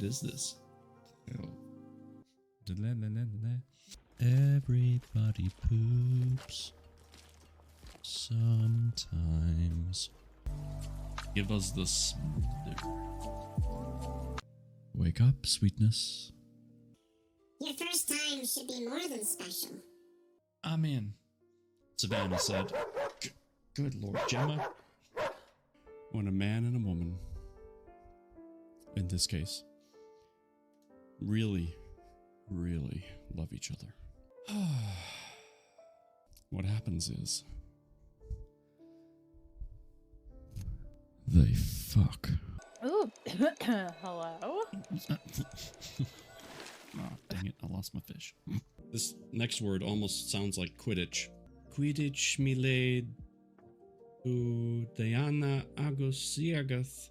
band is this? Everybody poops sometimes. Give us this. Wake up, sweetness. Your first time should be more than special. I'm in, Savannah said. Good Lord, Gemma. When a man and a woman, in this case, really, really love each other, what happens is they fuck. Ooh, hello? Oh, dang it, I lost my fish. This next word almost sounds like Quidditch. Quidditch milade Diana Agosiagath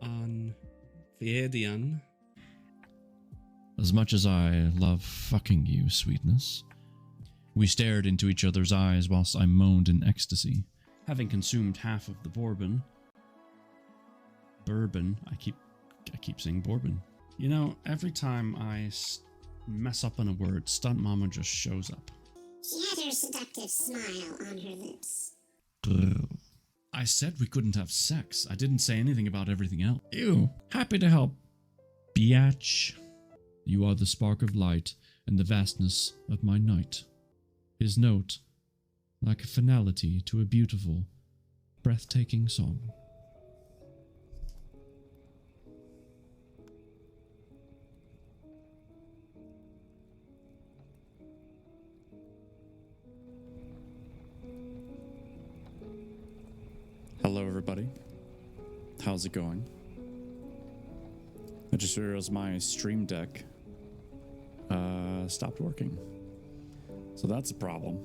an Fiedian. As much as I love fucking you, sweetness, we stared into each other's eyes whilst I moaned in ecstasy. Having consumed half of the bourbon, I keep saying bourbon. You know, every time I mess up on a word, Stunt Mama just shows up. She had her seductive smile on her lips. I said we couldn't have sex. I didn't say anything about everything else. Ew. Happy to help, biatch. You are the spark of light and the vastness of my night. His note, like a finality to a beautiful, breathtaking song. Hello everybody, how's it going? I just realized my stream deck stopped working, so that's a problem.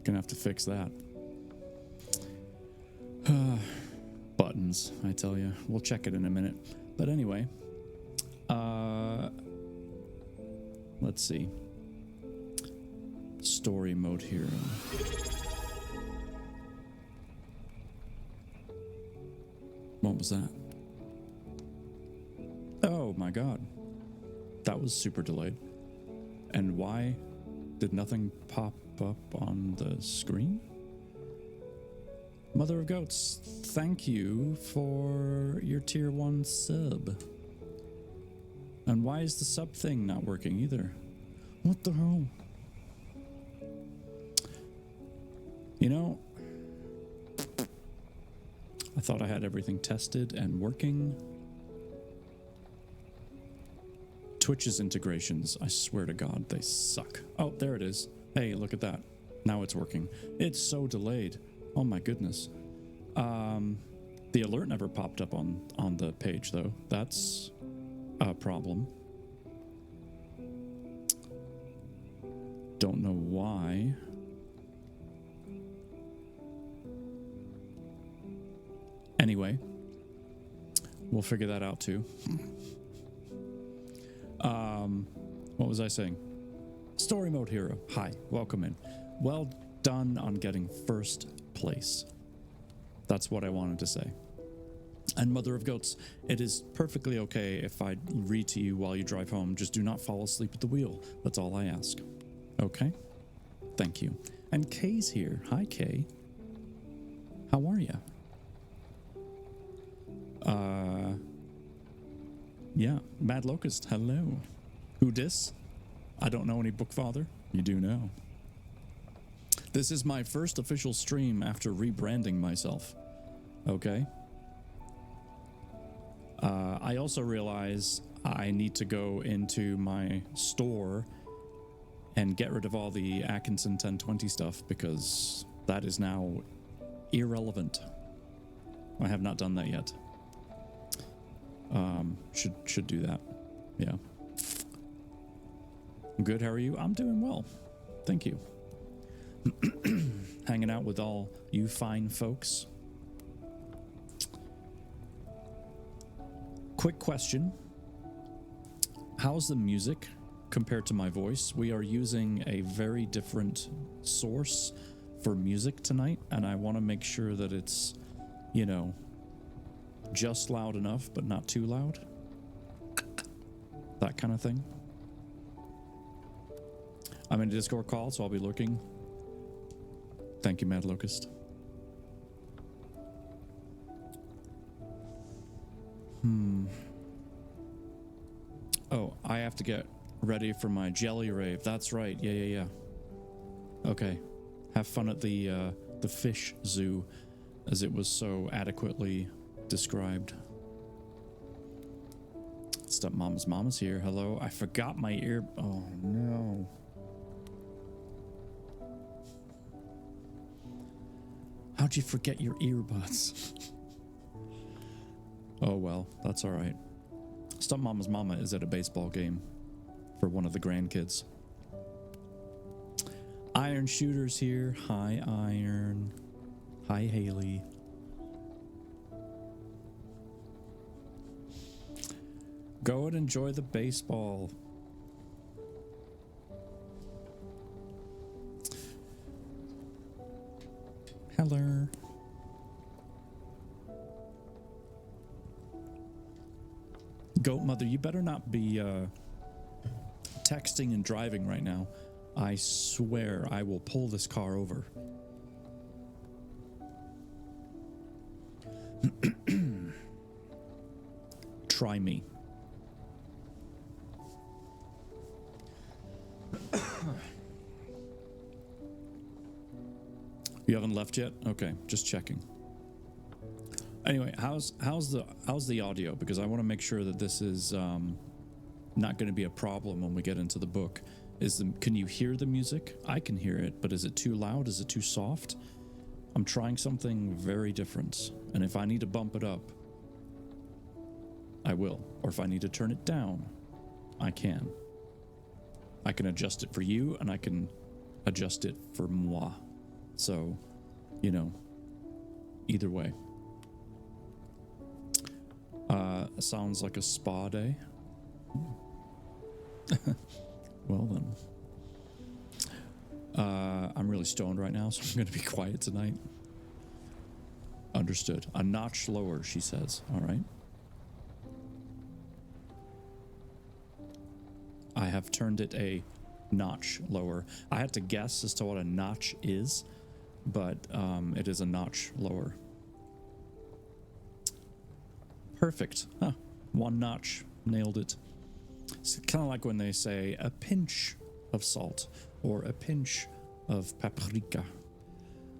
Gonna have to fix that. Buttons, I tell you. We'll check it in a minute. But anyway, let's see. Story mode hero. What was that? Oh my god. That was super delayed. And why did nothing pop up on the screen? Mother of Goats, thank you for your tier 1 sub. And why is the sub thing not working either? What the hell? You know, I thought I had everything tested and working. Twitch's integrations, I swear to God, they suck. Oh, there it is. Hey, look at that. Now it's working. It's so delayed. Oh my goodness. The alert never popped up on the page though. That's a problem. Don't know why. Anyway, we'll figure that out too. What was I saying? Story mode hero. Hi, welcome in. Well done on getting first place. That's what I wanted to say. And Mother of Goats, it is perfectly okay if I read to you while you drive home. Just do not fall asleep at the wheel. That's all I ask. Okay? Thank you. And Kay's here. Hi, Kay. How are you? Yeah, Mad Locust, hello. Who dis? I don't know any Bookfather. You do know. This is my first official stream after rebranding myself. Okay? I also realize I need to go into my store and get rid of all the Atkinson 1020 stuff because that is now irrelevant. I have not done that yet. Should do that. Yeah. Good, how are you? I'm doing well. Thank you. Hanging out with all you fine folks. Quick question. How's the music compared to my voice? We are using a very different source for music tonight, and I want to make sure that it's, you know, just loud enough, but not too loud. that kind of thing. I'm in a Discord call, so I'll be looking. Thank you, Mad Locust. Oh, I have to get ready for my jelly rave. That's right. Yeah. Okay. Have fun at the fish zoo, as it was so adequately described. Stepmom's mama's here. Hello. I forgot my ear. Oh no. How'd you forget your earbuds? Oh well, that's all right. Stepmom's mama is at a baseball game for one of the grandkids. Iron Shooter's here. Hi, Iron. Hi, Haley. Go and enjoy the baseball. Hello. Goat Mother, you better not be texting and driving right now. I swear I will pull this car over. Try me. You haven't left yet? Okay, just checking. Anyway, how's the audio? Because I want to make sure that this is not going to be a problem when we get into the book. Can you hear the music? I can hear it, but is it too loud? Is it too soft? I'm trying something very different, and if I need to bump it up, I will. Or if I need to turn it down, I can. I can adjust it for you, and I can adjust it for moi. So, you know, either way. Sounds like a spa day. Well then. I'm really stoned right now, so I'm going to be quiet tonight. Understood. A notch lower, she says. All right. I have turned it a notch lower. I had to guess as to what a notch is, but it is a notch lower. Perfect. Huh. One notch. Nailed it. It's kind of like when they say a pinch of salt or a pinch of paprika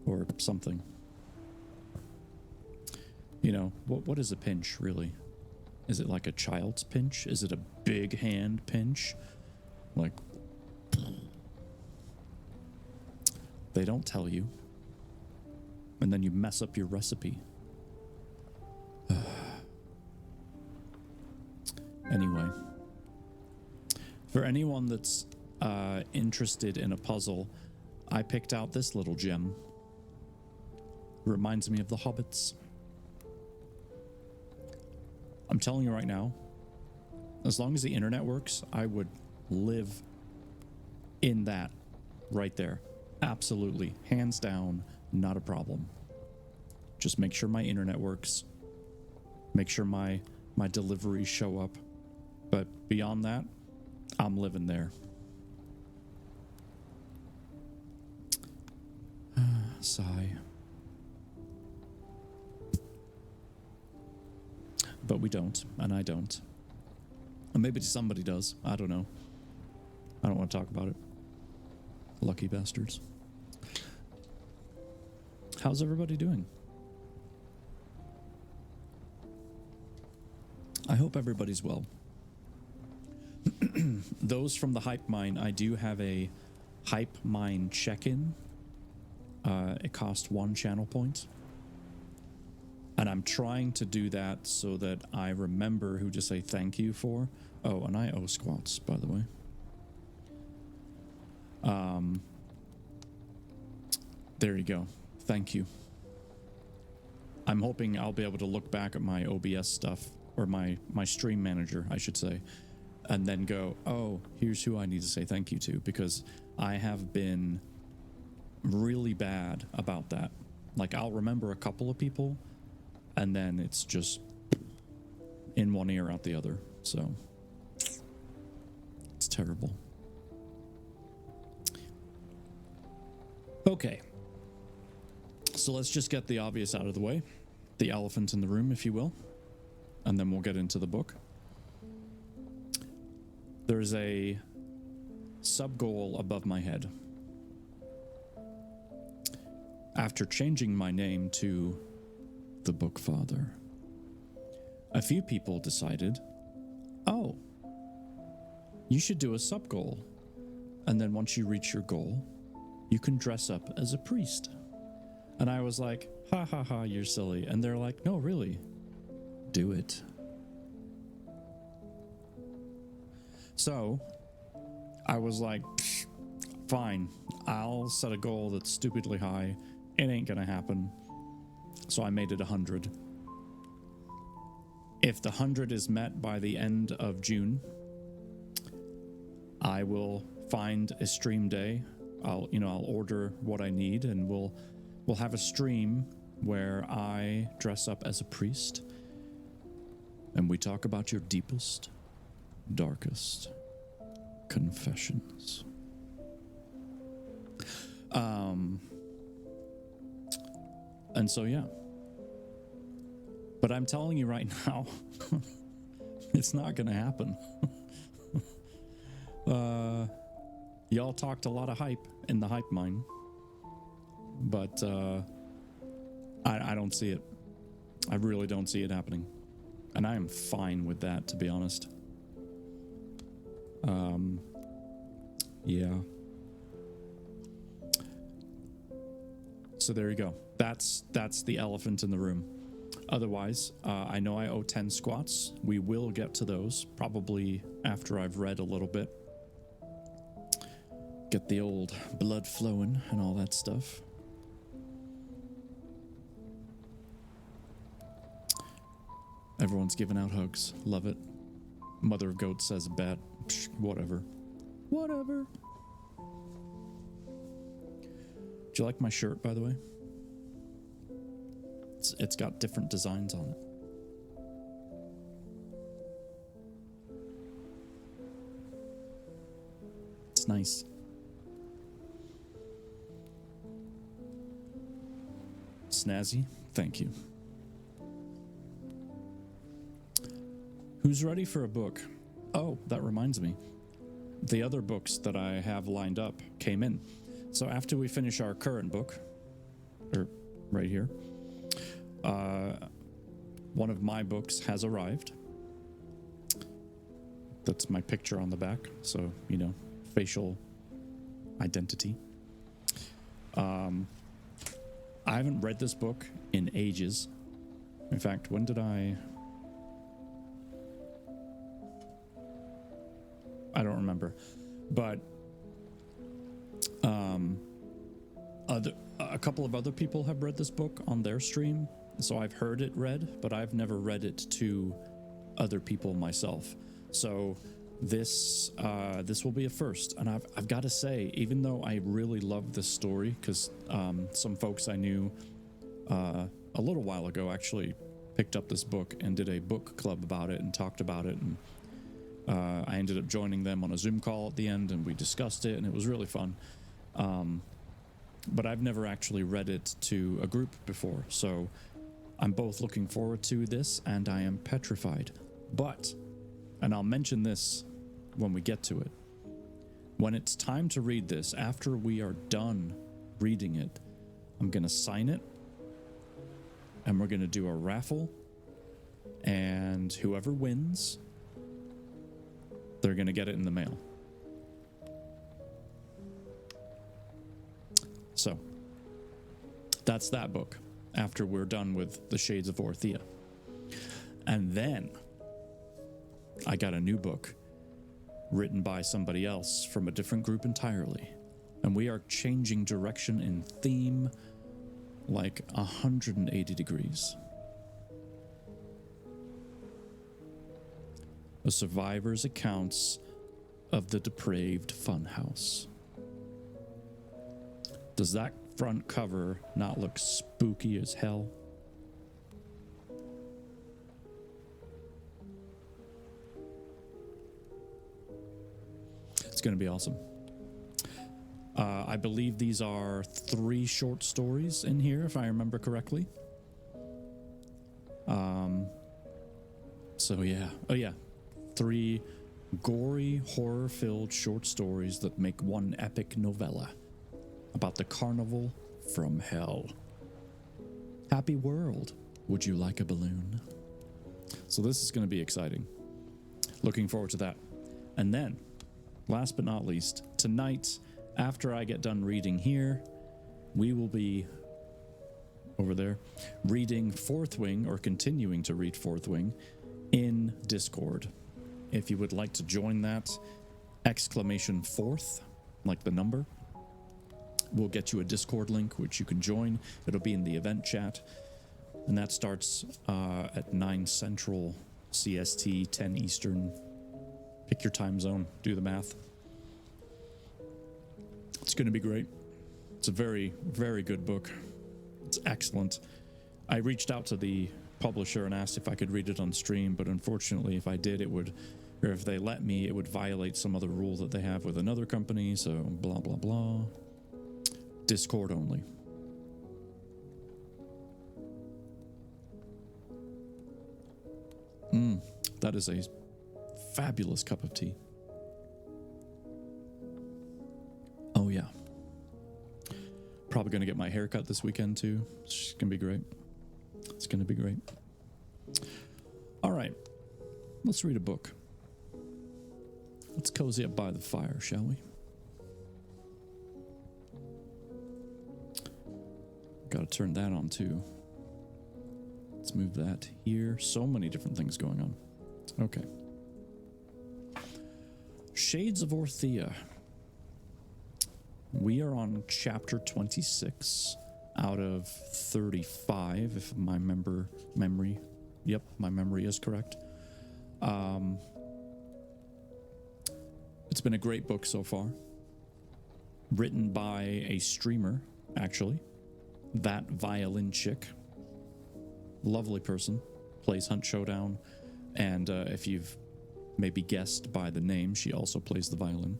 or something. You know, what is a pinch really? Is it like a child's pinch? Is it a big hand pinch? Like, they don't tell you. And then you mess up your recipe. Anyway, for anyone that's interested in a puzzle, I picked out this little gem. Reminds me of the Hobbits. I'm telling you right now, as long as the internet works, I would live in that right there. Absolutely. Hands down, not a problem. Just make sure my internet works. Make sure my deliveries show up. But beyond that, I'm living there. Sigh. But we don't, and I don't. And maybe somebody does. I don't know. I don't want to talk about it. Lucky bastards. How's everybody doing? I hope everybody's well. Those from the Hype Mine, I do have a Hype Mine check-in. It costs 1 channel point. And I'm trying to do that so that I remember who to say thank you for. Oh, and I owe squats, by the way. There you go. Thank you. I'm hoping I'll be able to look back at my OBS stuff, or my stream manager, I should say, and then go, oh, here's who I need to say thank you to, because I have been really bad about that. Like, I'll remember a couple of people, and then it's just in one ear out the other. So terrible. Okay. So let's just get the obvious out of the way. The elephant in the room, if you will. And then we'll get into the book. There's a sub-goal above my head. After changing my name to the Bookfather, a few people decided, oh, you should do a sub-goal. And then once you reach your goal, you can dress up as a priest. And I was like, ha ha ha, you're silly. And they're like, no, really, do it. So I was like, fine, I'll set a goal that's stupidly high. It ain't gonna happen. So I made it 100. If the 100 is met by the end of June, I will find a stream day. I'll order what I need, and we'll have a stream where I dress up as a priest and we talk about your deepest, darkest confessions. And so, yeah. But I'm telling you right now, it's not going to happen. Y'all talked a lot of hype in the hype mine. But I don't see it. I really don't see it happening. And I am fine with that, to be honest. Yeah. So there you go. That's the elephant in the room. Otherwise, I know I owe 10 squats. We will get to those, probably after I've read a little bit. Get the old blood flowing and all that stuff. Everyone's giving out hugs. Love it. Mother of Goat says bet. Psh, whatever. Whatever. Do you like my shirt, by the way? It's got different designs on it. It's nice. Snazzy, thank you. Who's ready for a book? Oh, that reminds me. The other books that I have lined up came in. So after we finish our current book, right here, one of my books has arrived. That's my picture on the back, so, facial identity. I haven't read this book in ages. In fact, when did I don't remember. But a couple of other people have read this book on their stream, so I've heard it read, but I've never read it to other people myself. So this will be a first, and I've got to say, even though I really love this story, because some folks I knew a little while ago actually picked up this book and did a book club about it and talked about it, and I ended up joining them on a Zoom call at the end, and we discussed it, and it was really fun. But I've never actually read it to a group before, so I'm both looking forward to this and I am petrified. But, and I'll mention this when we get to it, when it's time to read this, after we are done reading it, I'm going to sign it, and we're going to do a raffle, and whoever wins, they're going to get it in the mail. So, that's that book after we're done with the Shades of Orthea. And then, I got a new book written by somebody else from a different group entirely. And we are changing direction in theme like 180 degrees. A survivor's accounts of the depraved funhouse. Does that front cover not look spooky as hell? going to be awesome. I believe these are 3 short stories in here, if I remember correctly. So yeah. Oh yeah. 3 gory, horror-filled short stories that make one epic novella about the carnival from hell. Happy world. Would you like a balloon? So this is going to be exciting. Looking forward to that. And then, last but not least, tonight, after I get done reading here, we will be over there reading Fourth Wing, or continuing to read Fourth Wing in Discord. If you would like to join that, !4th, like the number, we'll get you a Discord link which you can join. It'll be in the event chat, and that starts at 9 Central CST, 10 Eastern. Pick your time zone, do the math. It's going to be great. It's a very, very good book. It's excellent. I reached out to the publisher and asked if I could read it on stream, but unfortunately, if I did, it would, or if they let me, it would violate some other rule that they have with another company, so blah, blah, blah. Discord only. That is a fabulous cup of tea. Oh yeah. Probably going to get my hair cut this weekend too. It's going to be great. It's going to be great. All right. Let's read a book. Let's cozy up by the fire, shall we? Got to turn that on too. Let's move that here. So many different things going on. Okay. Shades of Orthea. We are on chapter 26 out of 35, if my memory is correct. It's been a great book so far. Written by a streamer, actually. That Violin Chick. Lovely person. Plays Hunt Showdown. And if you've maybe guessed by the name, she also plays the violin.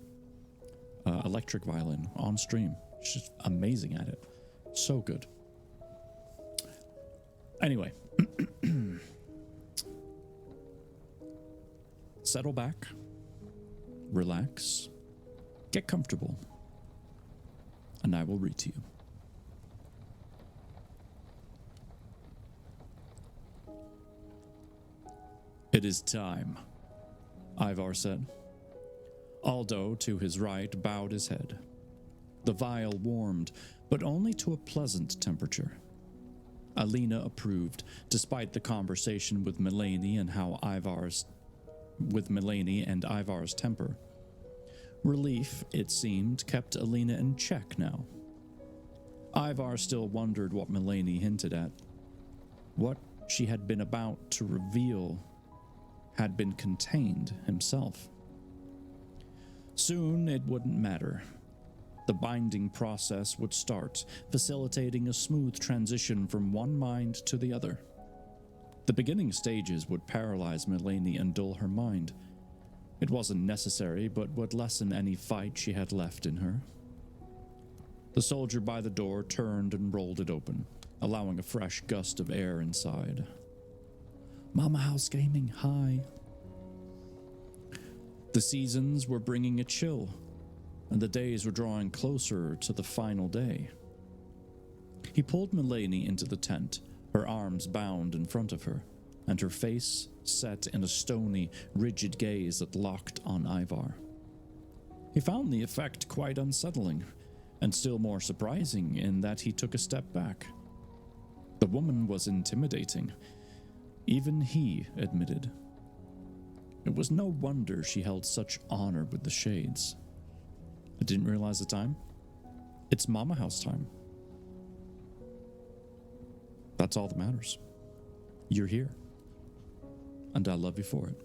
Electric violin on stream. She's amazing at it. So good. Anyway. Settle back. Relax. Get comfortable. And I will read to you. It is time, Ivar said. Aldo, to his right, bowed his head. The vial warmed, but only to a pleasant temperature. Alina approved, despite the conversation with Melanie and Ivar's temper. Relief, it seemed, kept Alina in check now. Ivar still wondered what Melanie hinted at. What she had been about to reveal had been contained himself. Soon it wouldn't matter. The binding process would start, facilitating a smooth transition from one mind to the other. The beginning stages would paralyze Melanie and dull her mind. It wasn't necessary, but would lessen any fight she had left in her. The soldier by the door turned and rolled it open, allowing a fresh gust of air inside. Mama House Gaming, hi. The seasons were bringing a chill, and the days were drawing closer to the final day. He pulled Melanie into the tent, her arms bound in front of her, and her face set in a stony, rigid gaze that locked on Ivar. He found the effect quite unsettling, and still more surprising in that he took a step back. The woman was intimidating. Even he admitted. It was no wonder she held such honor with the Shades. I didn't realize the time. It's Mama House time. That's all that matters. You're here. And I love you for it.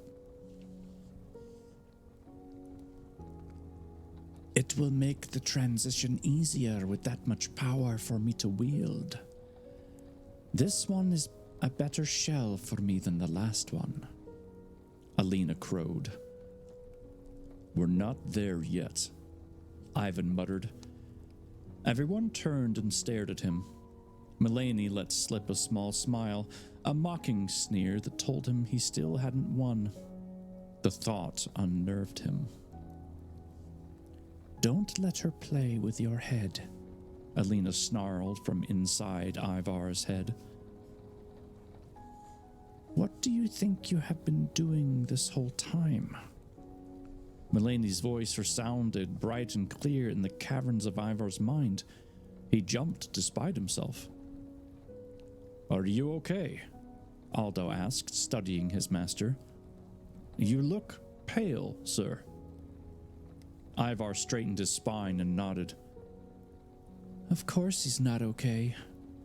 It will make the transition easier with that much power for me to wield. This one is a better shell for me than the last one. Alina crowed. We're not there yet, Ivan muttered. Everyone turned and stared at him. Mulaney let slip a small smile, a mocking sneer that told him he still hadn't won. The thought unnerved him. Don't let her play with your head, Alina snarled from inside Ivar's head. What do you think you have been doing this whole time? Mulaney's voice resounded bright and clear in the caverns of Ivar's mind. He jumped despite himself. Are you okay? Aldo asked, studying his master. You look pale, sir. Ivar straightened his spine and nodded. Of course he's not okay,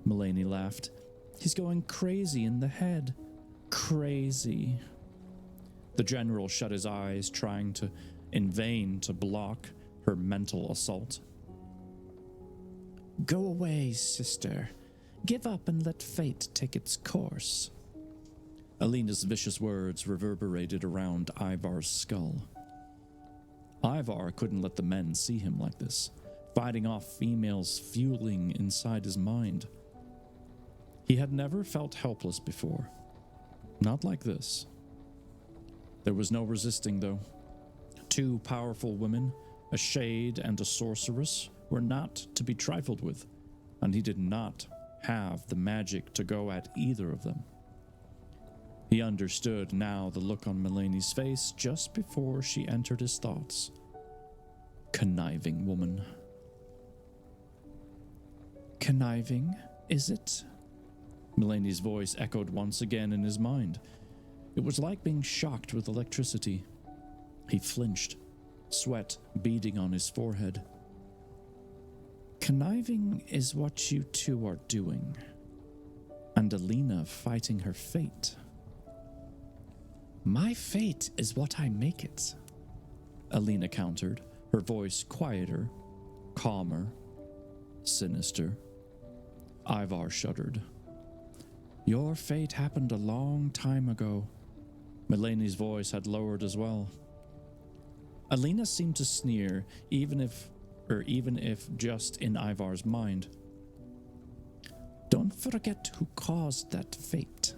Mulaney laughed. He's going crazy in the head. Crazy. The general shut his eyes, trying in vain to block her mental assault. Go away, sister. Give up and let fate take its course. Alina's vicious words reverberated around Ivar's skull. Ivar couldn't let the men see him like this, fighting off females fueling inside his mind. He had never felt helpless before. Not like this. There was no resisting, though. Two powerful women, a shade and a sorceress, were not to be trifled with, and he did not have the magic to go at either of them. He understood now the look on Mulaney's face just before she entered his thoughts. Conniving woman. Conniving, is it? Mulaney's voice echoed once again in his mind. It was like being shocked with electricity. He flinched, sweat beading on his forehead. Conniving is what you two are doing, and Alina fighting her fate. My fate is what I make it, Alina countered, her voice quieter, calmer, sinister. Ivar shuddered. Your fate happened a long time ago. Mulaney's voice had lowered as well. Alina seemed to sneer, even if just in Ivar's mind. Don't forget who caused that fate.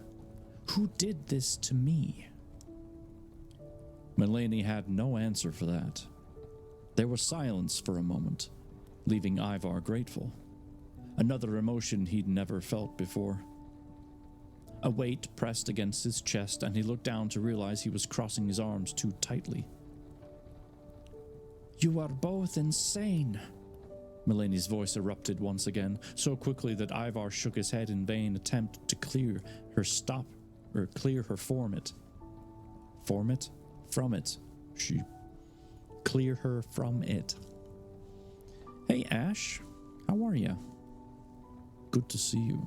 Who did this to me? Mulaney had no answer for that. There was silence for a moment, leaving Ivar grateful. Another emotion he'd never felt before. A weight pressed against his chest, and he looked down to realize he was crossing his arms too tightly. You are both insane. Mulaney's voice erupted once again, so quickly that Ivar shook his head in vain attempt to clear her from it. Clear her from it. Hey Ash, how are you? Good to see you.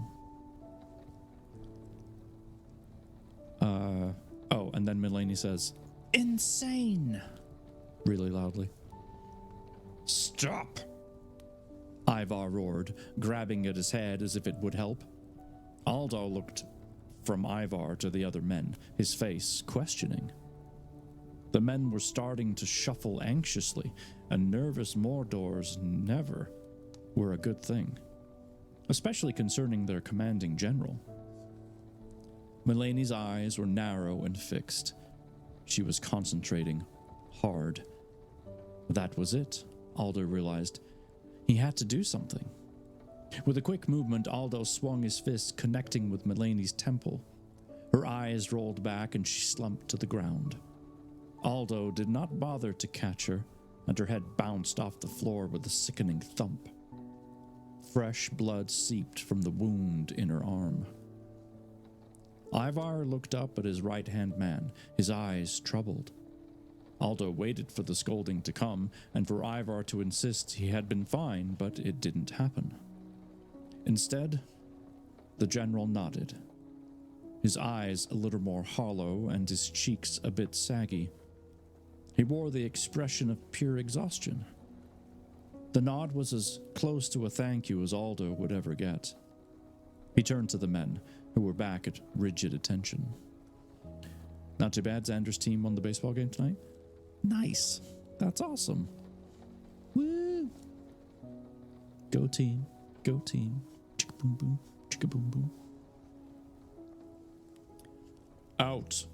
And then Mulaney says, insane, really loudly. Stop! Ivar roared, grabbing at his head as if it would help. Aldo looked from Ivar to the other men, his face questioning. The men were starting to shuffle anxiously, and nervous Mordors never were a good thing, especially concerning their commanding general. Mulaney's eyes were narrow and fixed. She was concentrating hard. That was it, Aldo realized. He had to do something. With a quick movement, Aldo swung his fist, connecting with Mulaney's temple. Her eyes rolled back and she slumped to the ground. Aldo did not bother to catch her, and her head bounced off the floor with a sickening thump. Fresh blood seeped from the wound in her arm. Ivar looked up at his right-hand man, his eyes troubled. Aldo waited for the scolding to come, and for Ivar to insist he had been fine, but it didn't happen. Instead, the general nodded, his eyes a little more hollow and his cheeks a bit saggy. He wore the expression of pure exhaustion. The nod was as close to a thank you as Aldo would ever get. He turned to the men, who were back at rigid attention. Not too bad, Xander's team won the baseball game tonight? Nice. That's awesome. Woo! Go team. Go team. Chicka boom boom. Chicka boom boom. Out,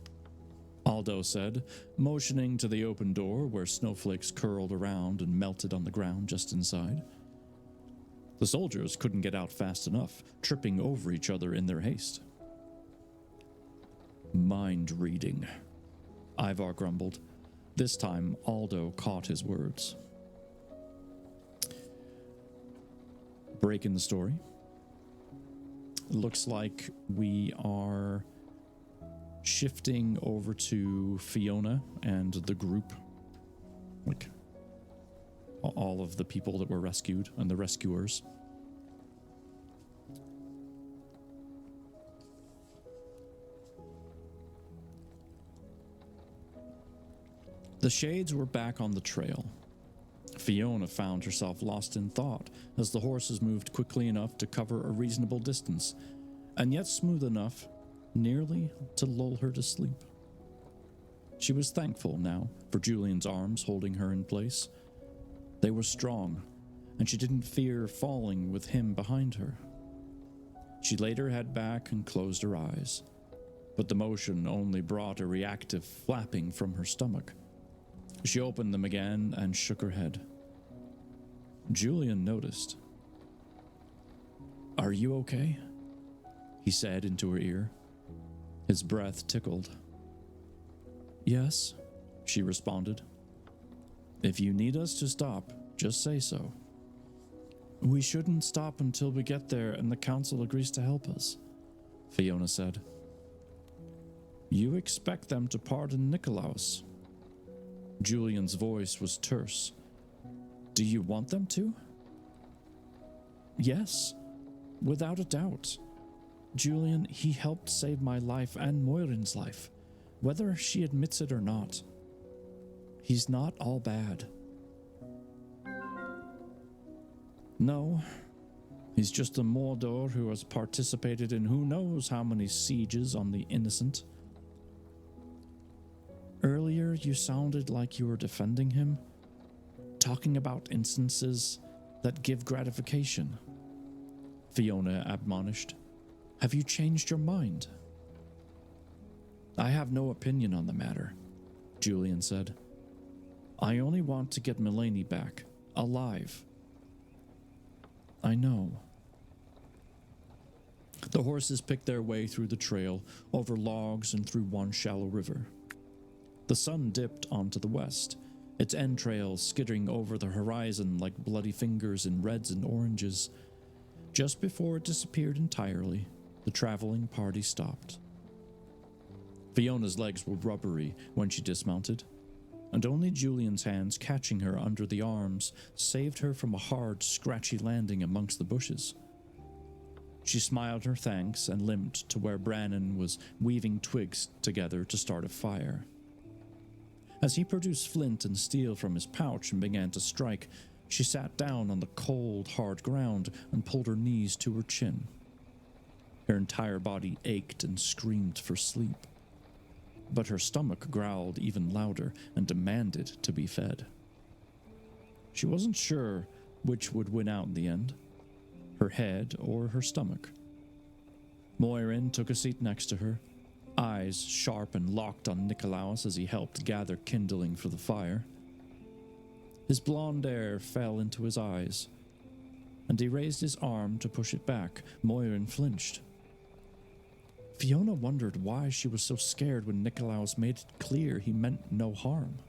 Aldo said, motioning to the open door where snowflakes curled around and melted on the ground just inside. The soldiers couldn't get out fast enough, tripping over each other in their haste. Mind reading, Ivar grumbled. This time, Aldo caught his words. Break in the story. Looks like we are shifting over to Fiona and the group. Like, all of the people that were rescued and the rescuers. The Shades were back on the trail. Fiona found herself lost in thought as the horses moved quickly enough to cover a reasonable distance, and yet smooth enough nearly to lull her to sleep. She was thankful now for Julian's arms holding her in place. They were strong, and she didn't fear falling with him behind her. She laid her head back and closed her eyes, but the motion only brought a reactive flapping from her stomach. She opened them again and shook her head. Julian noticed. "Are you okay?" he said into her ear. His breath tickled. "Yes," she responded. "If you need us to stop, just say so." "We shouldn't stop until we get there and the council agrees to help us," Fiona said. "You expect them to pardon Nikolaus?" Julian's voice was terse. "Do you want them to?" "Yes, without a doubt. Julian, he helped save my life and Moirin's life, whether she admits it or not. He's not all bad." "No, he's just a Mordor who has participated in who knows how many sieges on the innocent." "Earlier you sounded like you were defending him, talking about instances that give gratification," Fiona admonished. "Have you changed your mind?" "I have no opinion on the matter," Julian said. "I only want to get Mulaney back, alive." "I know." The horses picked their way through the trail, over logs and through one shallow river. The sun dipped onto the west, its entrails skittering over the horizon like bloody fingers in reds and oranges. Just before it disappeared entirely, the traveling party stopped. Fiona's legs were rubbery when she dismounted, and only Julian's hands catching her under the arms saved her from a hard, scratchy landing amongst the bushes. She smiled her thanks and limped to where Brannon was weaving twigs together to start a fire. As he produced flint and steel from his pouch and began to strike, she sat down on the cold, hard ground and pulled her knees to her chin. Her entire body ached and screamed for sleep, but her stomach growled even louder and demanded to be fed. She wasn't sure which would win out in the end, her head or her stomach. Moirin took a seat next to her, eyes sharp and locked on Nikolaus as he helped gather kindling for the fire. His blonde hair fell into his eyes, and he raised his arm to push it back. Moirin flinched. Fiona wondered why she was so scared when Nikolaus made it clear he meant no harm.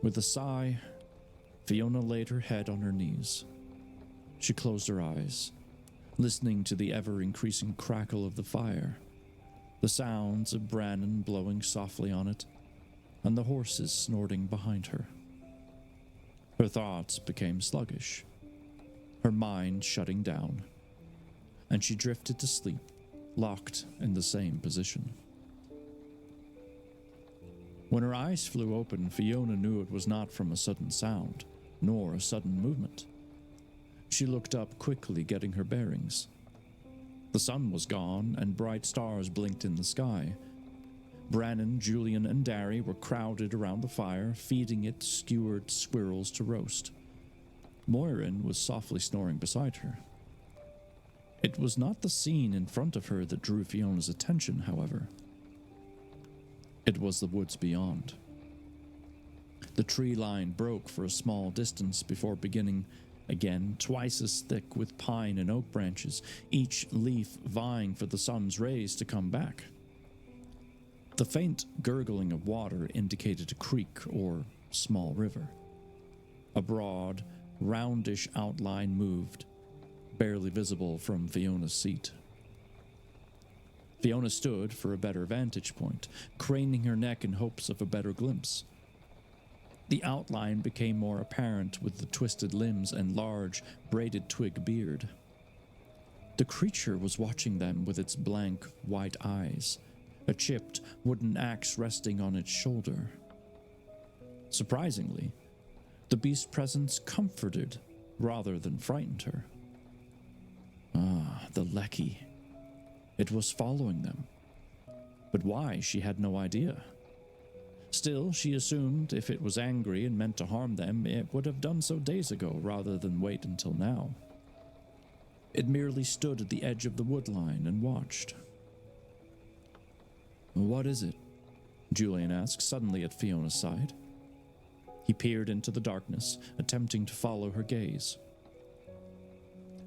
With a sigh, Fiona laid her head on her knees. She closed her eyes, listening to the ever-increasing crackle of the fire, the sounds of Brannon blowing softly on it, and the horses snorting behind her. Her thoughts became sluggish, her mind shutting down, and she drifted to sleep, locked in the same position. When her eyes flew open, Fiona knew it was not from a sudden sound, nor a sudden movement. She looked up quickly, getting her bearings. The sun was gone, and bright stars blinked in the sky, Brannon, Julian, and Darry were crowded around the fire, feeding it skewered squirrels to roast. Moirin was softly snoring beside her. It was not the scene in front of her that drew Fiona's attention, however. It was the woods beyond. The tree line broke for a small distance before beginning again, twice as thick with pine and oak branches, each leaf vying for the sun's rays to come back. The faint gurgling of water indicated a creek or small river. A broad, roundish outline moved, barely visible from Fiona's seat. Fiona stood for a better vantage point, craning her neck in hopes of a better glimpse. The outline became more apparent with the twisted limbs and large, braided twig beard. The creature was watching them with its blank, white eyes, a chipped wooden axe resting on its shoulder. Surprisingly, the beast's presence comforted rather than frightened her. Ah, the Lecky. It was following them. But why, she had no idea. Still, she assumed if it was angry and meant to harm them, it would have done so days ago rather than wait until now. It merely stood at the edge of the woodline and watched. "What is it?" Julian asked, suddenly at Fiona's side. He peered into the darkness, attempting to follow her gaze.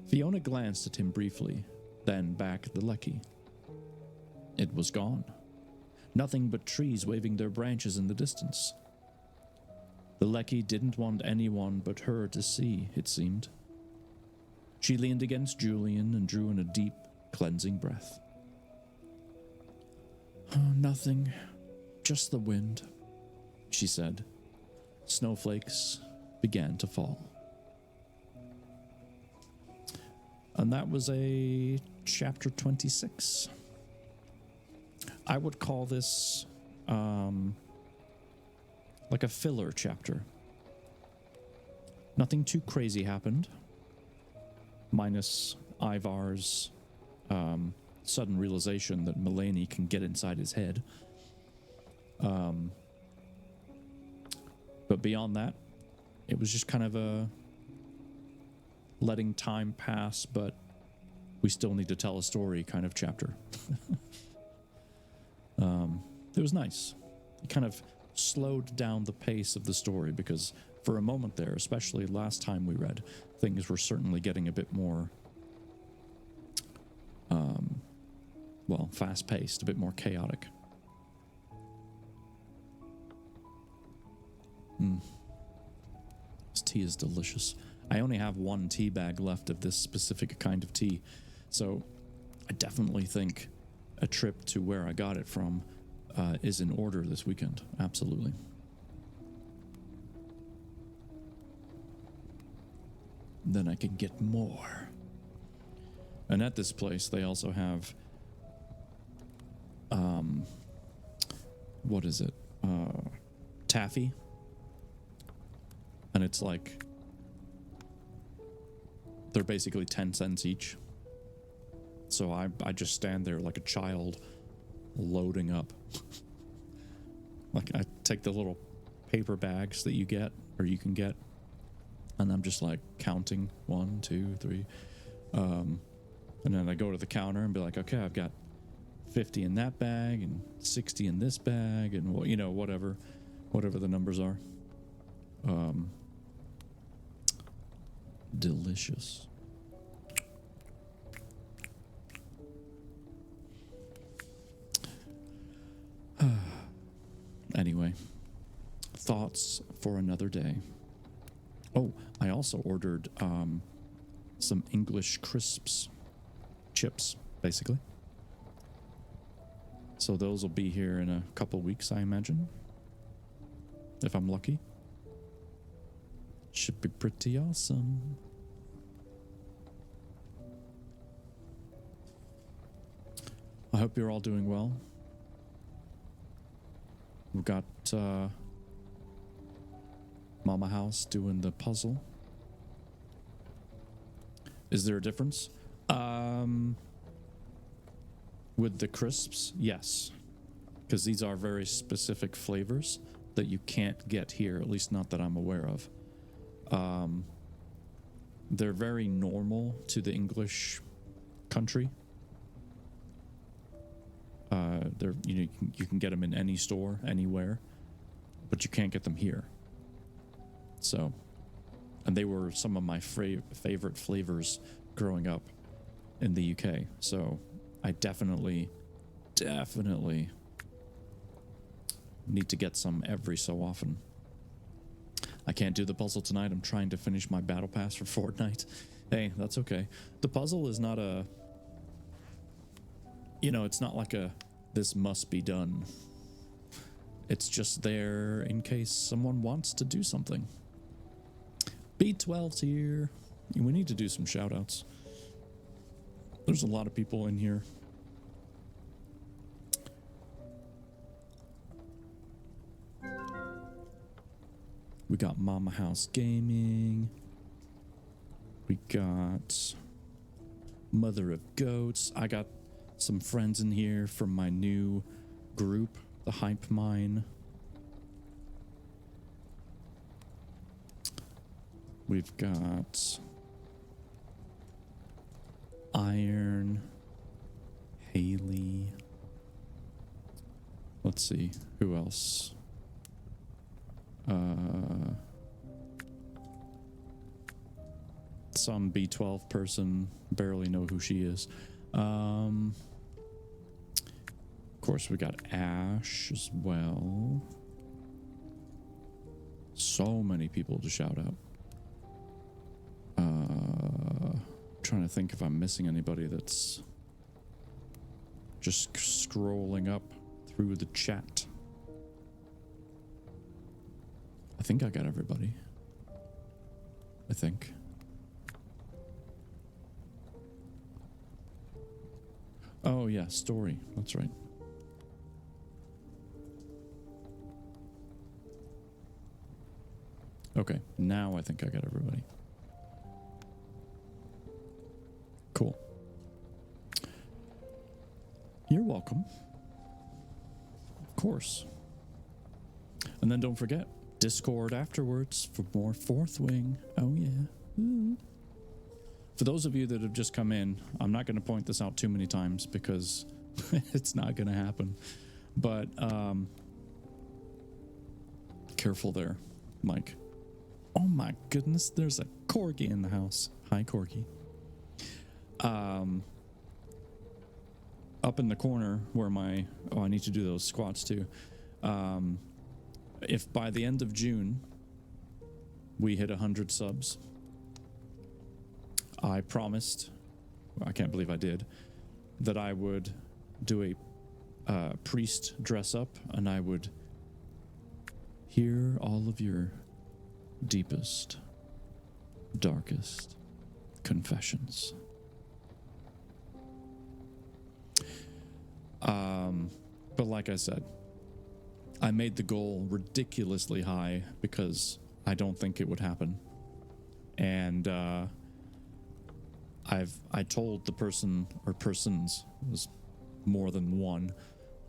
Fiona glanced at him briefly, then back at the Lecky. It was gone. Nothing but trees waving their branches in the distance. The Lecky didn't want anyone but her to see, it seemed. She leaned against Julian and drew in a deep, cleansing breath. "Oh, nothing. Just the wind," she said. Snowflakes began to fall. And that was a chapter 26. I would call this like a filler chapter. Nothing too crazy happened, minus Ivar's sudden realization that Mulaney can get inside his head. But beyond that, it was just kind of a letting time pass, but we still need to tell a story kind of chapter. It was nice. It kind of slowed down the pace of the story because for a moment there, especially last time we read, things were certainly getting a bit more, fast-paced, a bit more chaotic. This tea is delicious. I only have one tea bag left of this specific kind of tea, so I definitely think a trip to where I got it from is in order this weekend. Absolutely. Then I can get more. And at this place, they also have, what is it? Taffy. And it's like, they're basically 10 cents each. So I just stand there like a child loading up. Like I take the little paper bags that you get, or you can get, and I'm just like counting 1, 2, 3. And then I go to the counter and be like, okay, I've got 50 in that bag and 60 in this bag, and whatever the numbers are. Delicious. Anyway, thoughts for another day. Oh, I also ordered some English crisps, chips, basically. So those will be here in a couple weeks, I imagine, if I'm lucky. Should be pretty awesome. I hope you're all doing well. We've got Mama House doing the puzzle. Is there a difference? With the crisps, yes. because these are very specific flavors that you can't get here, at least not that I'm aware of. They're very normal to the English country. You can get them in any store, anywhere, but you can't get them here. So, and they were some of my favorite flavors growing up in the UK. So I definitely need to get some every so often. I can't do the puzzle tonight. I'm trying to finish my battle pass for Fortnite. Hey, that's okay. The puzzle is not a, it's not like a, this must be done. It's just there in case someone wants to do something. B12's here. We need to do some shout outs. There's a lot of people in here. We got Mama House Gaming. We got Mother of Goats. I got some friends in here from my new group, the Hype Mine. We've got Iron, Haley. Let's see, who else? Some B12 person, barely know who she is. Of course, we got Ash as well. So many people to shout out. Trying to think if I'm missing anybody that's just scrolling up through the chat. I think I got everybody. I think. Oh yeah, story. That's right. Okay, now I think I got everybody. Cool. You're welcome. Of course. And then don't forget, Discord afterwards for more Fourth Wing. Oh yeah. Ooh. For those of you that have just come in, I'm not going to point this out too many times because it's not going to happen. But careful there, Mike. Oh my goodness, there's a corgi in the house. Hi, corgi. Up in the corner where I need to do those squats too. If by the end of June we hit 100 subs, I promised, I can't believe I did, that I would do a priest dress up and I would hear all of your deepest, darkest confessions. But like I said, I made the goal ridiculously high because I don't think it would happen. And I told the person or persons, it was more than one,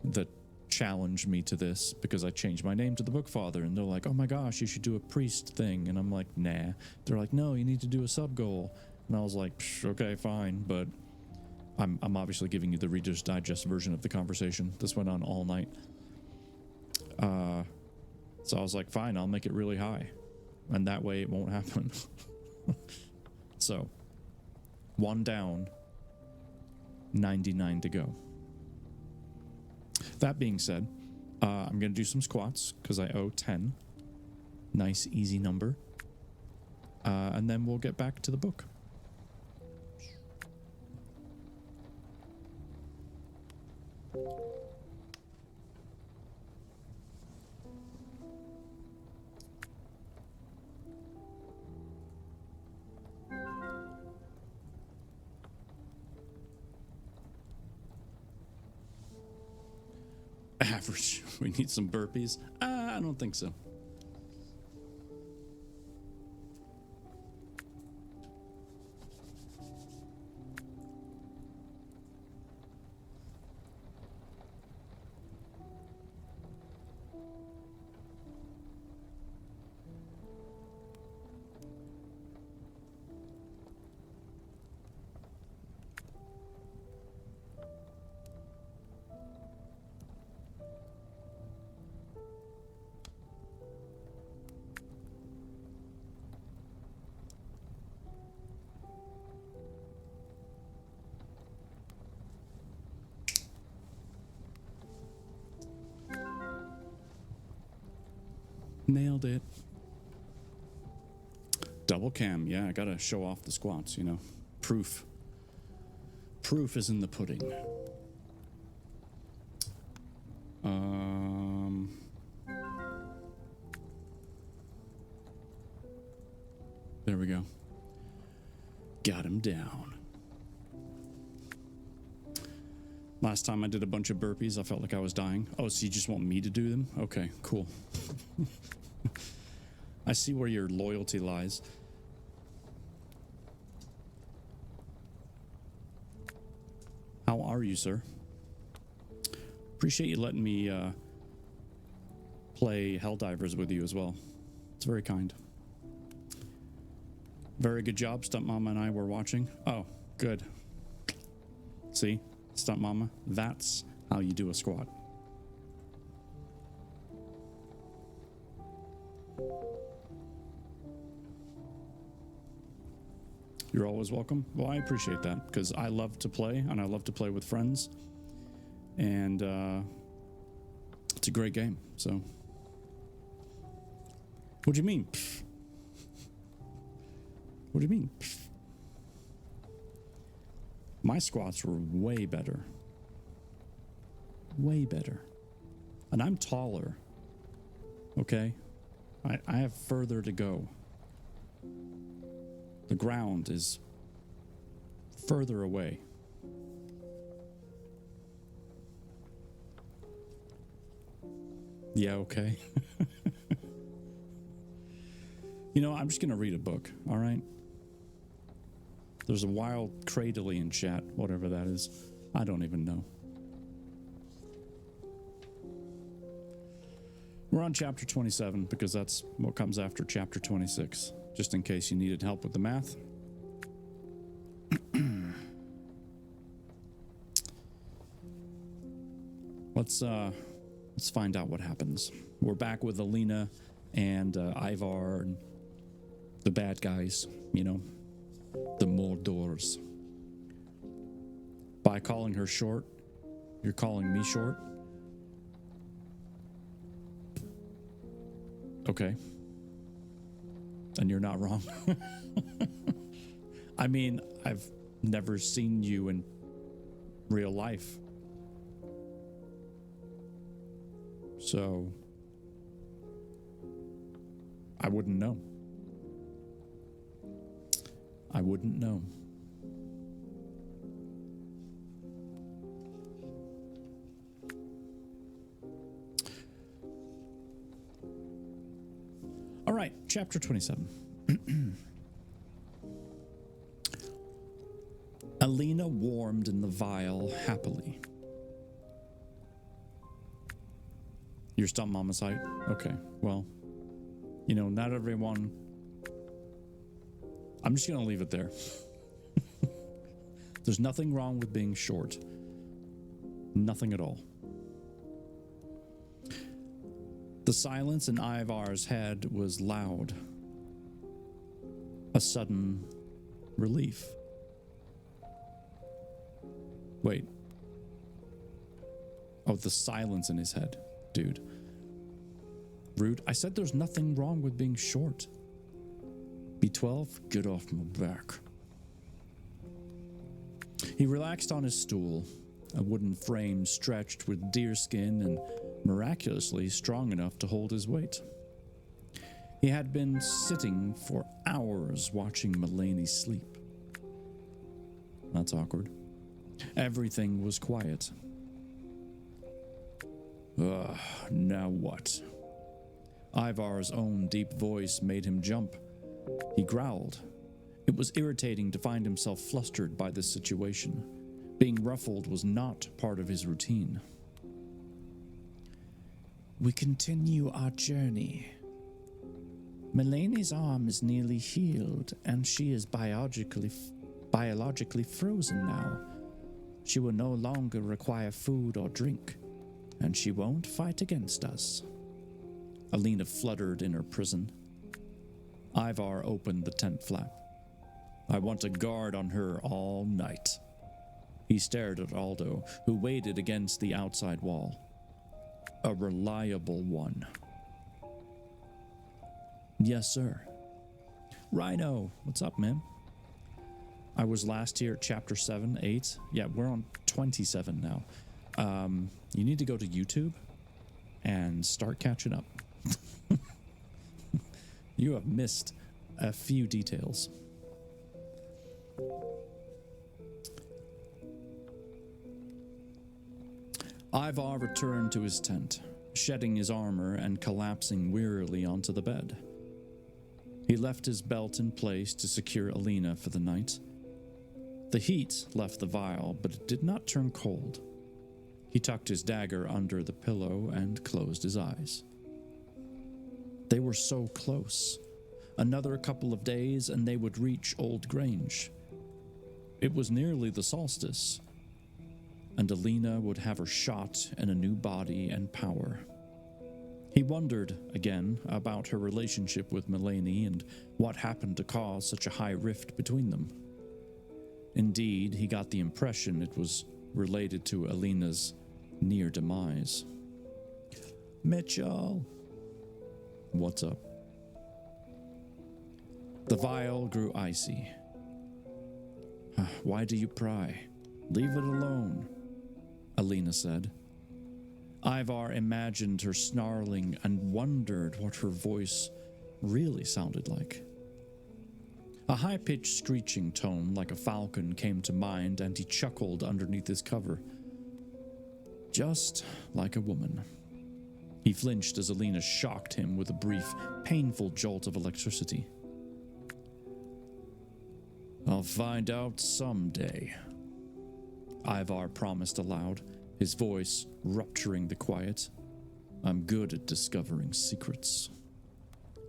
that challenged me to this because I changed my name to the Bookfather, and they're like, oh my gosh, you should do a priest thing. And I'm like, nah. They're like, no, you need to do a sub goal. And I was like, okay, fine, but I'm obviously giving you the Reader's Digest version of the conversation. This went on all night. So I was like, fine, I'll make it really high. And that way it won't happen. So, 1 down, 99 to go. That being said, I'm going to do some squats because I owe 10. Nice, easy number. And then we'll get back to the book. Average. We need some burpees. I don't think so. Nailed it. Double cam. Yeah, I gotta show off the squats, you know. Proof. Proof is in the pudding. There we go. Got him down. Last time I did a bunch of burpees, I felt like I was dying. Oh, so you just want me to do them? Okay, cool. I see where your loyalty lies. How are you, sir? Appreciate you letting me play Helldivers with you as well. It's very kind. Very good job, Stunt Mama and I were watching. Oh, good. See, Stunt Mama, that's how you do a squat. You're always welcome. Well, I appreciate that because I love to play and I love to play with friends. And it's a great game. So, what do you mean? Pfft. What do you mean? Pfft. My squats were way better. Way better. And I'm taller. Okay? I have further to go. The ground is further away. Yeah, okay. You know, I'm just going to read a book, all right? There's a wild cradley in chat, whatever that is. I don't even know. We're on chapter 27 because that's what comes after chapter 26, just in case you needed help with the math. Let's find out what happens. We're back with Alina and Ivar and the bad guys, you know, the Mordors. By calling her short, you're calling me short? Okay. And you're not wrong. I mean, I've never seen you in real life. So, I wouldn't know. I wouldn't know. All right, chapter 27. Alina warmed in the vial happily. Your Stunt Mama's height? Okay, well, you know, not everyone... I'm just going to leave it there. There's nothing wrong with being short. Nothing at all. The silence in Ivar's head was loud. A sudden relief. Wait. Oh, the silence in his head. Dude. Rude. I said there's nothing wrong with being short. B12, get off my back. He relaxed on his stool, a wooden frame stretched with deerskin and miraculously strong enough to hold his weight. He had been sitting for hours watching Mulaney sleep. That's awkward. Everything was quiet. Now what? Ivar's own deep voice made him jump. He growled. It was irritating to find himself flustered by this situation. Being ruffled was not part of his routine. We continue our journey. Mulaney's arm is nearly healed, and she is biologically frozen now. She will no longer require food or drink, and she won't fight against us. Alina fluttered in her prison. Ivar opened the tent flap. I want a guard on her all night. He stared at Aldo, who waited against the outside wall. A reliable one. Yes, sir. Rhino, what's up, man? I was last here at chapter 7, 8. Yeah, we're on 27 now. You need to go to YouTube and start catching up. You have missed a few details. Ivar returned to his tent, shedding his armor and collapsing wearily onto the bed. He left his belt in place to secure Alina for the night. The heat left the vial, but it did not turn cold. He tucked his dagger under the pillow and closed his eyes. They were so close. Another couple of days and they would reach Old Grange. It was nearly the solstice, and Alina would have her shot in a new body and power. He wondered, again, about her relationship with Melanie and what happened to cause such a high rift between them. Indeed, he got the impression it was related to Alina's near demise. Mitchell! What's up? The vial grew icy. Why do you pry? Leave it alone, Alina said. Ivar imagined her snarling and wondered what her voice really sounded like. A high-pitched screeching tone like a falcon came to mind, and he chuckled underneath his cover. Just like a woman. He flinched as Alina shocked him with a brief, painful jolt of electricity. I'll find out someday, Ivar promised aloud, his voice rupturing the quiet. I'm good at discovering secrets.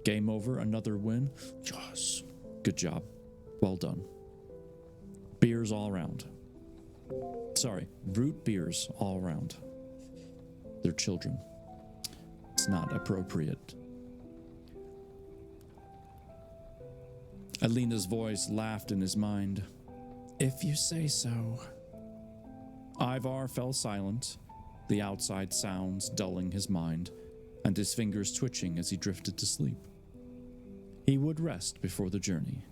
Game over, another win? Yes. Good job. Well done. Beers all around. Sorry, root beers all around. They're children. It's not appropriate. Alina's voice laughed in his mind. If you say so. Ivar fell silent, the outside sounds dulling his mind, and his fingers twitching as he drifted to sleep. He would rest before the journey.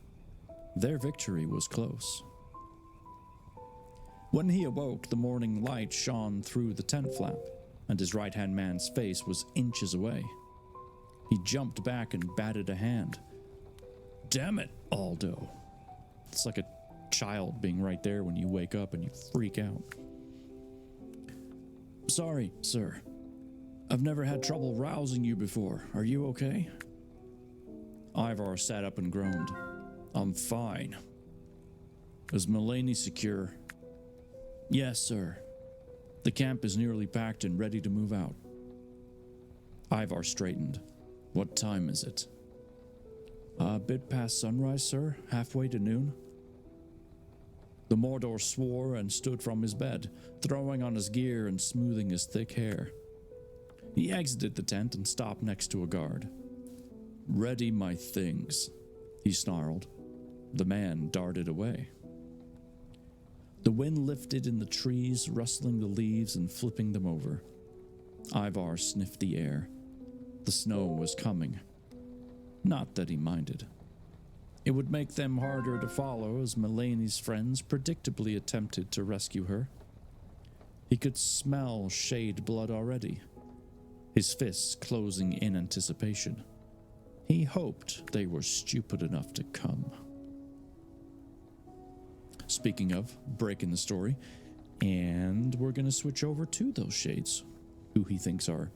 Their victory was close. When he awoke, the morning light shone through the tent flap, and his right-hand man's face was inches away. He jumped back and batted a hand. Damn it, Aldo. It's like a child being right there when you wake up and you freak out. Sorry, sir. I've never had trouble rousing you before. Are you okay? Ivar sat up and groaned. I'm fine. Is Melanie secure? Yes, sir. The camp is nearly packed and ready to move out. Ivar straightened. What time is it? A bit past sunrise, sir. Halfway to noon. The Mordor swore and stood from his bed, throwing on his gear and smoothing his thick hair. He exited the tent and stopped next to a guard. Ready my things, he snarled. The man darted away. The wind lifted in the trees, rustling the leaves and flipping them over. Ivar sniffed the air. The snow was coming. Not that he minded. It would make them harder to follow as Melanie's friends predictably attempted to rescue her. He could smell shade blood already, his fists closing in anticipation. He hoped they were stupid enough to come. Speaking of breaking the story, and we're going to switch over to those shades, who he thinks are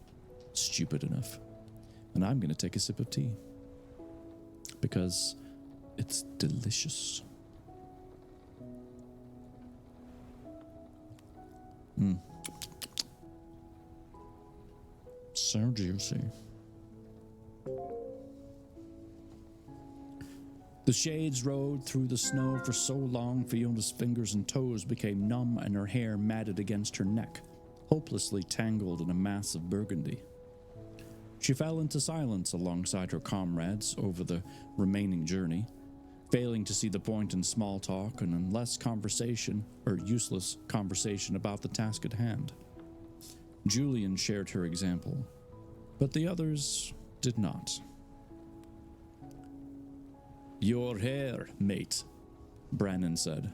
stupid enough. And I'm going to take a sip of tea. Because it's delicious. So juicy. The shades rode through the snow for so long Fiona's fingers and toes became numb and her hair matted against her neck, hopelessly tangled in a mass of burgundy. She fell into silence alongside her comrades over the remaining journey, failing to see the point in small talk and in less conversation or useless conversation about the task at hand. Julian shared her example, but the others did not. Your hair, mate, Brannon said.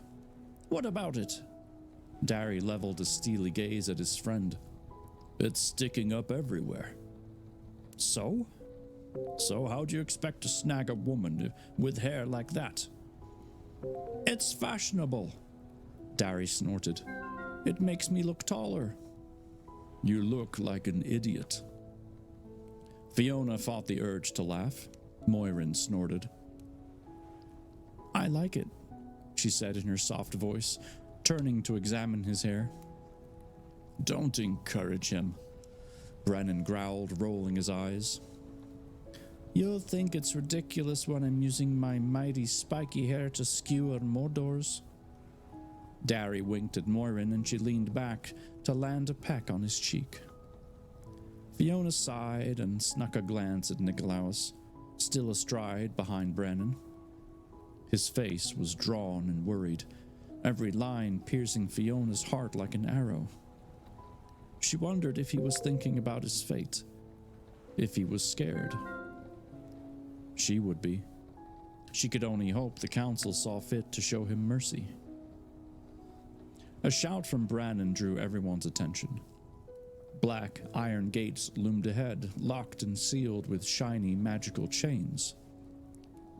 What about it? Dari leveled a steely gaze at his friend. It's sticking up everywhere. So? So how'd you expect to snag a woman with hair like that? It's fashionable, Dari snorted. It makes me look taller. You look like an idiot. Fiona fought the urge to laugh. Moirin snorted. I like it, she said in her soft voice, turning to examine his hair. Don't encourage him, Brennan growled, rolling his eyes. You'll think it's ridiculous when I'm using my mighty spiky hair to skewer Mordor's. Dari winked at Moirin and she leaned back to land a peck on his cheek. Fiona sighed and snuck a glance at Nikolaos, still astride behind Brennan. His face was drawn and worried, every line piercing Fiona's heart like an arrow. She wondered if he was thinking about his fate, if he was scared. She would be. She could only hope the council saw fit to show him mercy. A shout from Brannon drew everyone's attention. Black iron gates loomed ahead, locked and sealed with shiny magical chains.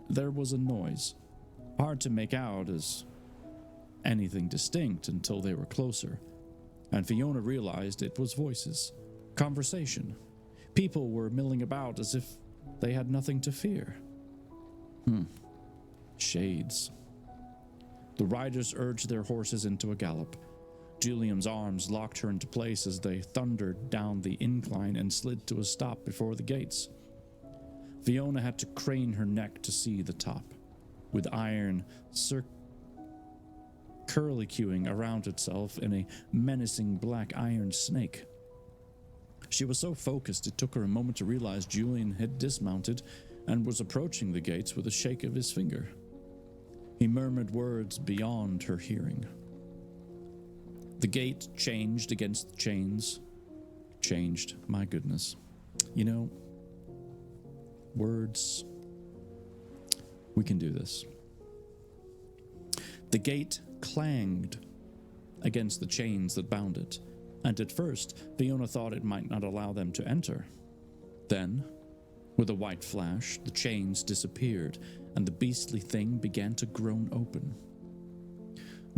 There was a noise, hard to make out as anything distinct until they were closer, and Fiona realized it was voices, conversation. People were milling about as if they had nothing to fear. Shades. The riders urged their horses into a gallop. Julian's arms locked her into place as they thundered down the incline and slid to a stop before the gates. Fiona had to crane her neck to see the top, with iron curlicuing around itself in a menacing black iron snake. She was so focused it took her a moment to realize Julian had dismounted and was approaching the gates with a shake of his finger. He murmured words beyond her hearing. The gate changed against the chains. Changed, my goodness. You know, words. We can do this. The gate clanged against the chains that bound it, and at first, Fiona thought it might not allow them to enter. Then, with a white flash, the chains disappeared, and the beastly thing began to groan open.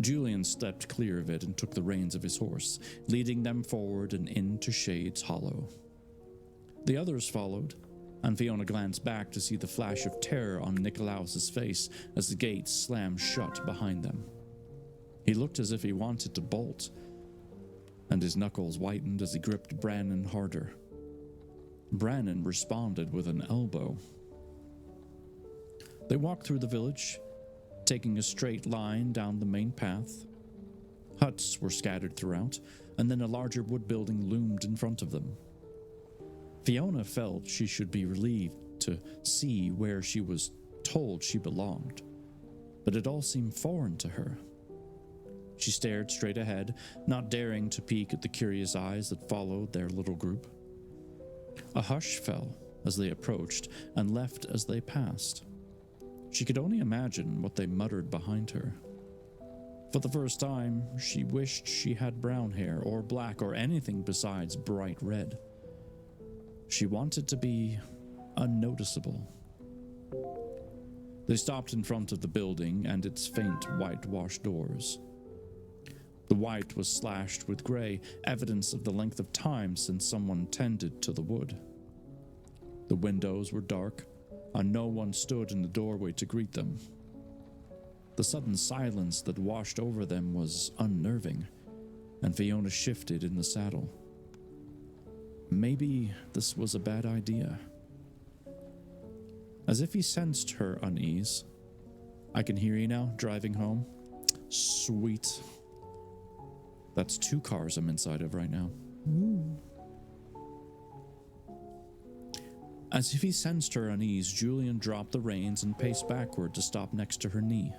Julian stepped clear of it and took the reins of his horse, leading them forward and into Shades Hollow. The others followed, and Fiona glanced back to see the flash of terror on Nikolaos' face as the gate slammed shut behind them. He looked as if he wanted to bolt, and his knuckles whitened as he gripped Brannon harder. Brannon responded with an elbow. They walked through the village, taking a straight line down the main path. Huts were scattered throughout, and then a larger wood building loomed in front of them. Fiona felt she should be relieved to see where she was told she belonged, but it all seemed foreign to her. She stared straight ahead, not daring to peek at the curious eyes that followed their little group. A hush fell as they approached and left as they passed. She could only imagine what they muttered behind her. For the first time, she wished she had brown hair or black or anything besides bright red. She wanted to be unnoticeable. They stopped in front of the building and its faint whitewashed doors. The white was slashed with gray, evidence of the length of time since someone tended to the wood. The windows were dark, and no one stood in the doorway to greet them. The sudden silence that washed over them was unnerving, and Fiona shifted in the saddle. Maybe this was a bad idea. As if he sensed her unease. I can hear you now, driving home. Sweet. That's 2 cars I'm inside of right now. Woo. As if he sensed her unease, Julian dropped the reins and paced backward to stop next to her knee.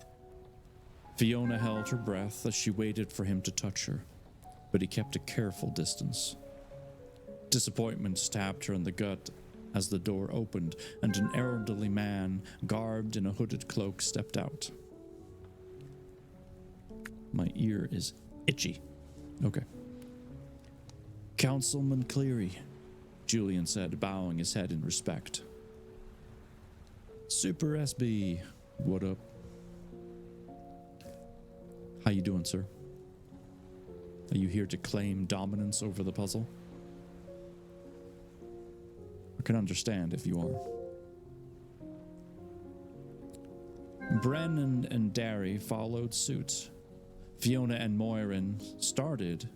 Fiona held her breath as she waited for him to touch her, but he kept a careful distance. Disappointment stabbed her in the gut as the door opened and an elderly man, garbed in a hooded cloak, stepped out. My ear is itchy. Okay. Councilman Cleary, Julian said, bowing his head in respect. Super SB, what up? How you doing, sir? Are you here to claim dominance over the puzzle? I can understand if you are. Brennan and Derry followed suit. Fiona and Moirin stared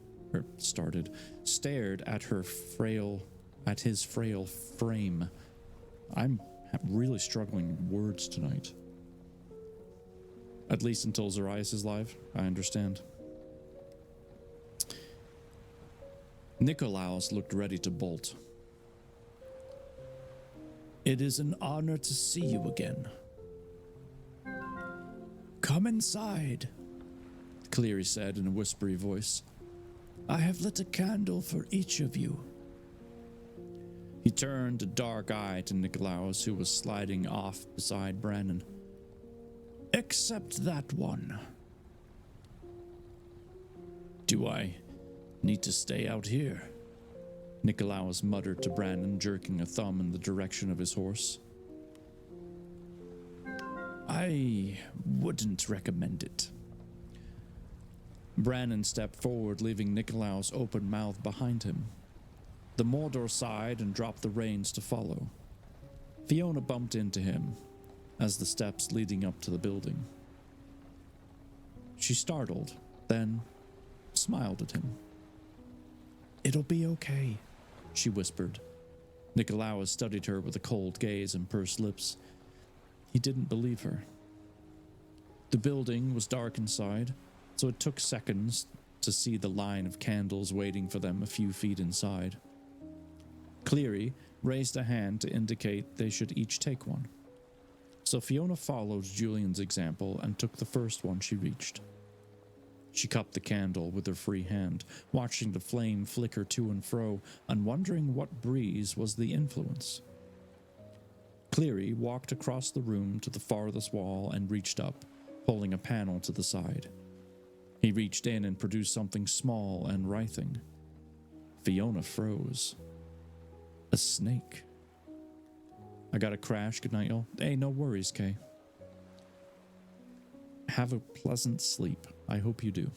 at his frail frame. I'm really struggling with words tonight. At least until Zarias is live, I understand. Nikolaos looked ready to bolt. It is an honor to see you again. Come inside, Cleary said in a whispery voice. I have lit a candle for each of you. He turned a dark eye to Nikolaos, who was sliding off beside Brannon. Except that one. Do I need to stay out here? Nikolaos muttered to Brannon, jerking a thumb in the direction of his horse. I wouldn't recommend it. Brannon stepped forward, leaving Nikolaos open-mouthed behind him. The Mordor sighed and dropped the reins to follow. Fiona bumped into him as the steps leading up to the building. She startled, then smiled at him. It'll be okay, she whispered. Nikolaos studied her with a cold gaze and pursed lips. He didn't believe her. The building was dark inside, so it took seconds to see the line of candles waiting for them a few feet inside. Cleary raised a hand to indicate they should each take one. So Fiona followed Julian's example and took the first one she reached. She cupped the candle with her free hand, watching the flame flicker to and fro and wondering what breeze was the influence. Cleary walked across the room to the farthest wall and reached up, pulling a panel to the side. He reached in and produced something small and writhing. Fiona froze. A snake. I gotta crash. Good night, y'all. Hey, no worries, Kay. Have a pleasant sleep. I hope you do.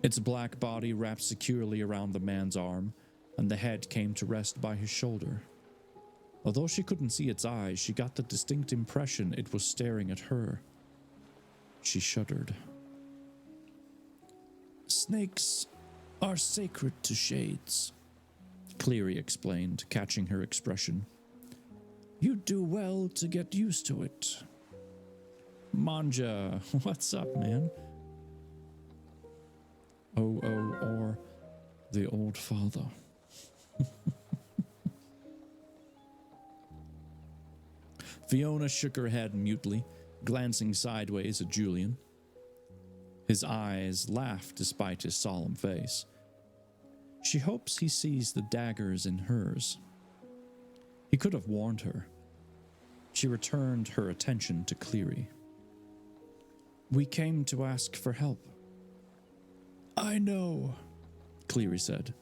Its black body wrapped securely around the man's arm, and the head came to rest by his shoulder. Although she couldn't see its eyes, she got the distinct impression it was staring at her. She shuddered. Snakes are sacred to Shades, Cleary explained, catching her expression. You'd do well to get used to it. Manja, what's up, man? or the old father. Fiona shook her head mutely, glancing sideways at Julian. His eyes laughed despite his solemn face. She hopes he sees the daggers in hers. He could have warned her. She returned her attention to Cleary. We came to ask for help. I know, Cleary said.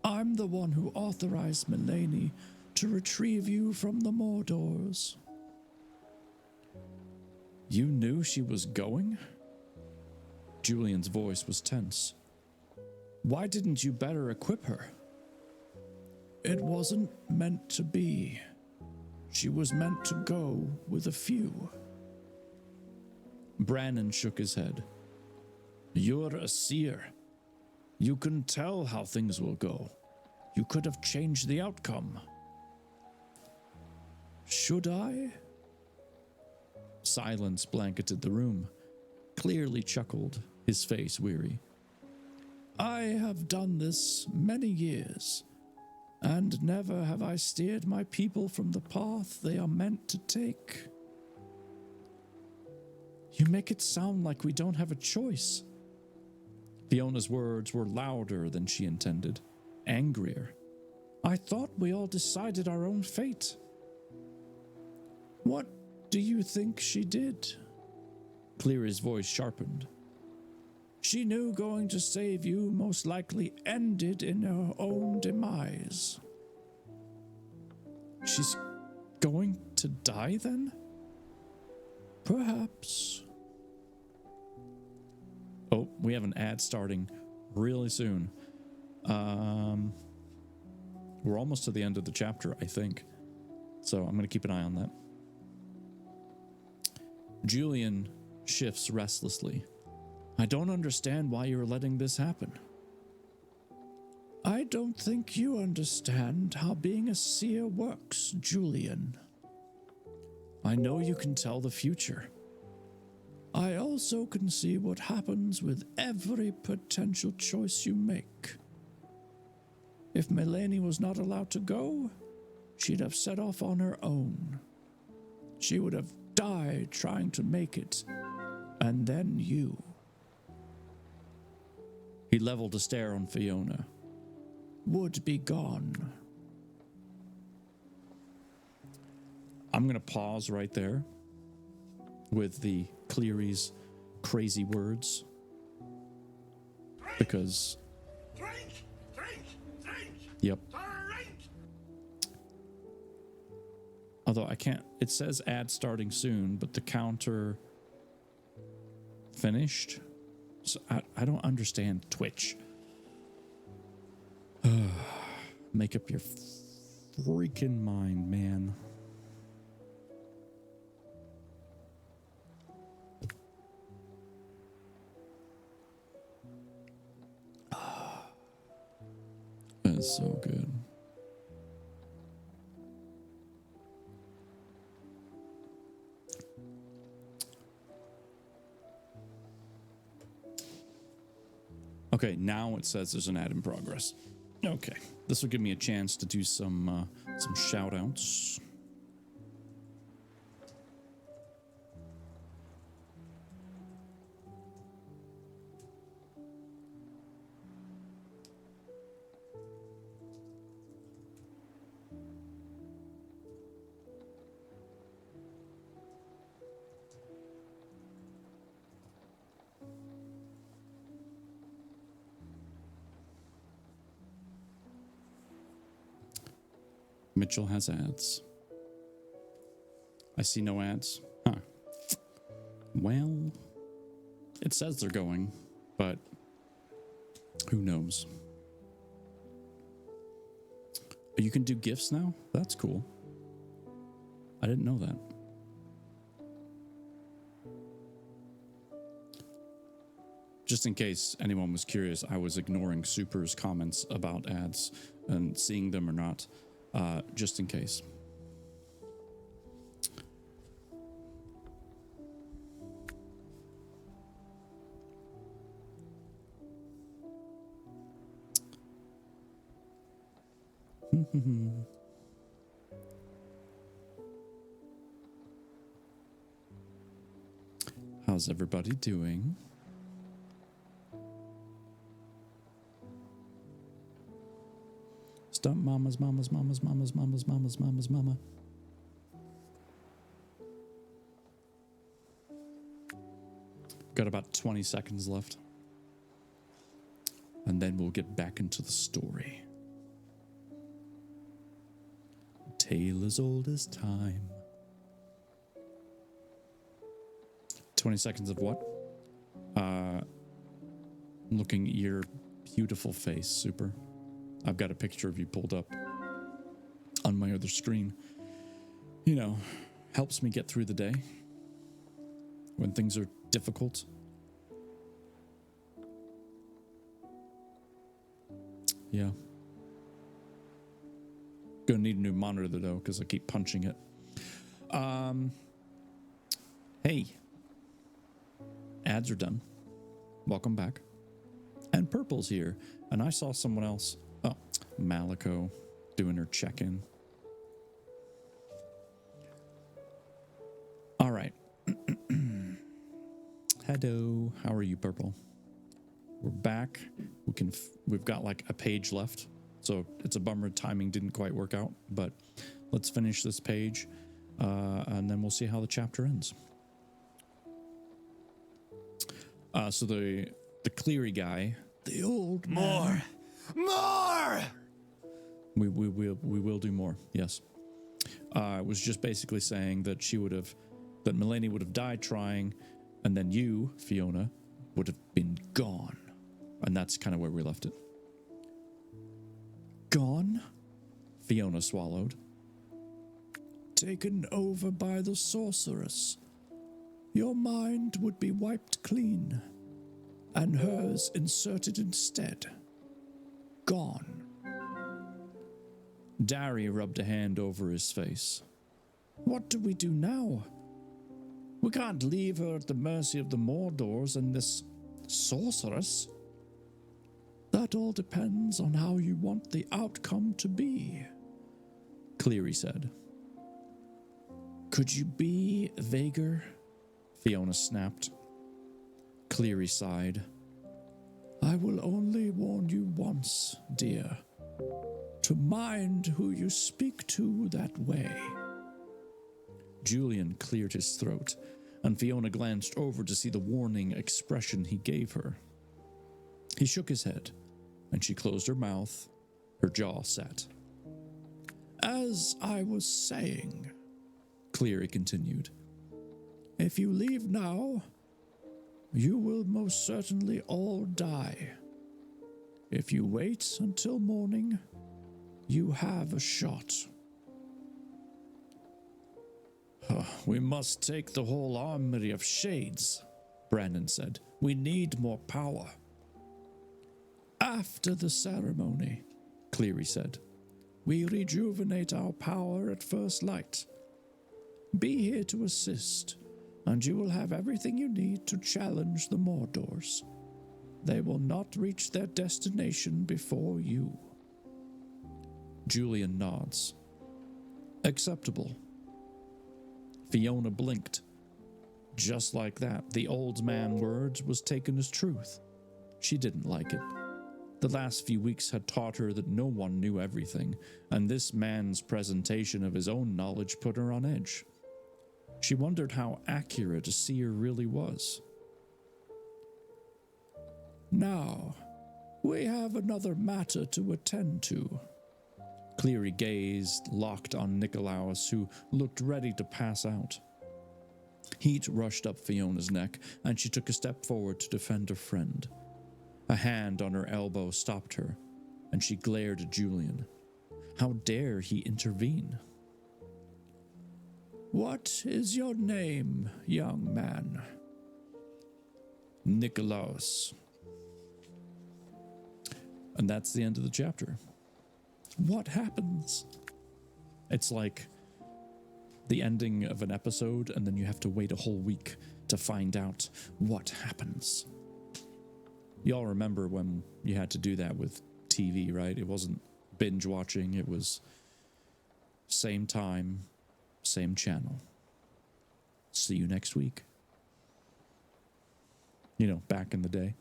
I'm the one who authorized Mulaney to retrieve you from the Mordors. You knew she was going? Julian's voice was tense. Why didn't you better equip her? It wasn't meant to be. She was meant to go with a few. Brannon shook his head. You're a seer. You can tell how things will go. You could have changed the outcome. Should I? Silence blanketed the room. Clearly chuckled, his face weary. I have done this many years, and never have I steered my people from the path they are meant to take. You make it sound like we don't have a choice. Fiona's words were louder than she intended, angrier. I thought we all decided our own fate. What do you think she did? Cleary's voice sharpened. She knew going to save you most likely ended in her own demise. She's going to die then? Perhaps. Oh, we have an ad starting really soon. We're almost to the end of the chapter, I think. So I'm going to keep an eye on that. Julian shifts restlessly. I don't understand why you're letting this happen. I don't think you understand how being a seer works, Julian. I know you can tell the future. I also can see what happens with every potential choice you make. If Melanie was not allowed to go, she'd have set off on her own. She would have died trying to make it, and then you. He leveled a stare on Fiona. Would be gone. I'm going to pause right there with the Cleary's crazy words. Because... Drink! Yep. Drink! Although I can't... It says ad starting soon, but the counter... finished? So I don't understand Twitch. Make up your freaking mind, man. That is so good. Okay, now it says there's an ad in progress. Okay, this will give me a chance to do some shout outs. Mitchell has ads. I see no ads. Huh. Well, it says they're going, but who knows? You can do GIFs now? That's cool. I didn't know that. Just in case anyone was curious, I was ignoring Super's comments about ads and seeing them or not. Just in case. How's everybody doing? Stop mamas. Got about 20 seconds left. And then we'll get back into the story. A tale as old as time. 20 seconds of what? Looking at your beautiful face, Super. I've got a picture of you pulled up on my other screen. You know, helps me get through the day when things are difficult. Yeah. Gonna need a new monitor though, because I keep punching it. Hey. Ads are done. Welcome back. And Purple's here. And I saw someone else. Oh, Malico doing her check-in. All right. Hello. How are you, Purple? We're back. We've got like a page left So it's a bummer timing didn't quite work out, but let's finish this page and then we'll see how the chapter ends. So the Cleary guy, the old man, More! we will do more. Yes, it was just basically saying that that Melanie would have died trying, and then you, Fiona, would have been gone, and that's kind of where we left it. Gone? Fiona swallowed. Taken over by the sorceress. Your mind would be wiped clean, and hers inserted instead. Gone. Dari rubbed a hand over his face. What do we do now? We can't leave her at the mercy of the Mordors and this sorceress. That all depends on how you want the outcome to be, Cleary said. Could you be vaguer? Fiona snapped. Cleary sighed. I will only warn you once, dear, to mind who you speak to that way. Julian cleared his throat, and Fiona glanced over to see the warning expression he gave her. He shook his head, and she closed her mouth, her jaw set. As I was saying, Cleary continued, if you leave now, you will most certainly all die. If you wait until morning, you have a shot. We must take the whole armory of shades, Brandon said. We need more power. After the ceremony, Cleary said, we rejuvenate our power at first light. Be here to assist, and you will have everything you need to challenge the Mordors. They will not reach their destination before you. Julian nods. Acceptable. Fiona blinked. Just like that, the old man's words was taken as truth. She didn't like it. The last few weeks had taught her that no one knew everything, and this man's presentation of his own knowledge put her on edge. She wondered how accurate a seer really was. Now, we have another matter to attend to. Cleary gazed, locked on Nikolaus, who looked ready to pass out. Heat rushed up Fiona's neck, and she took a step forward to defend her friend. A hand on her elbow stopped her, and she glared at Julian. How dare he intervene? What is your name, young man? Nikolaus. And that's the end of the chapter. What happens? It's like the ending of an episode, and then you have to wait a whole week to find out what happens. Y'all remember when you had to do that with TV, right? It wasn't binge watching, it was same time, same channel. See you next week. You know, back in the day.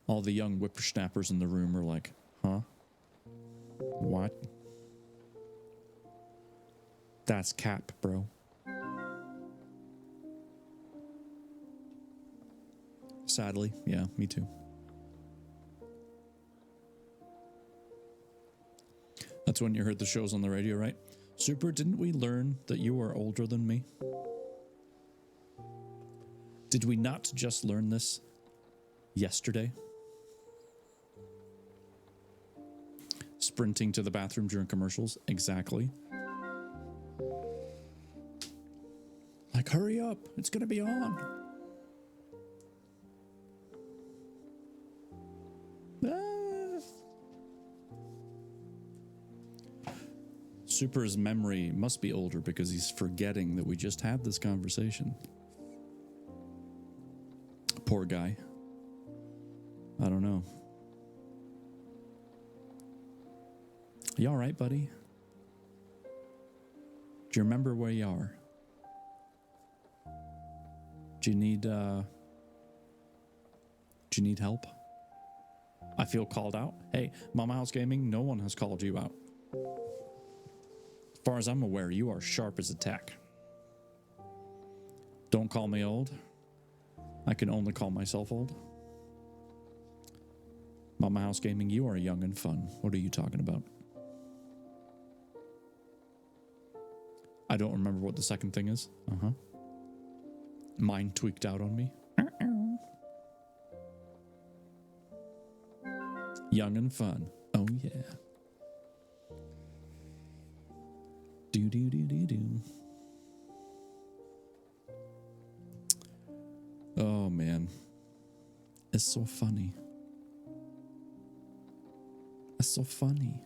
All the young whippersnappers in the room were like, huh? What? That's cap, bro. Sadly, yeah, me too. That's when you heard the shows on the radio, right? Super, didn't we learn that you are older than me? Did we not just learn this yesterday? Sprinting to the bathroom during commercials? Exactly. Like, hurry up, it's gonna be on. Super's memory must be older because he's forgetting that we just had this conversation. Poor guy. I don't know. You all right, buddy? Do you remember where you are? Do you need help? I feel called out. Hey, Mama House Gaming, no one has called you out. As far as I'm aware, you are sharp as a tack. Don't call me old. I can only call myself old. Mama House Gaming, you are young and fun. What are you talking about? I don't remember what the second thing is. Mine tweaked out on me. Young and fun. Oh yeah. Do do do do do. Oh man. It's so funny. It's so funny.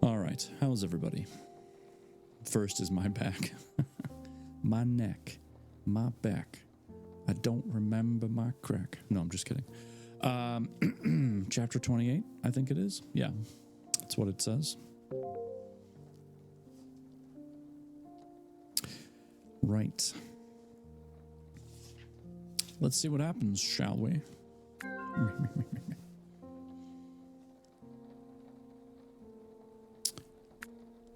All right, how's everybody? First is my back, my neck, my back. I don't remember my crack. No, I'm just kidding. Chapter 28, I think it is. Yeah, that's what it says. Right. Let's see what happens, shall we?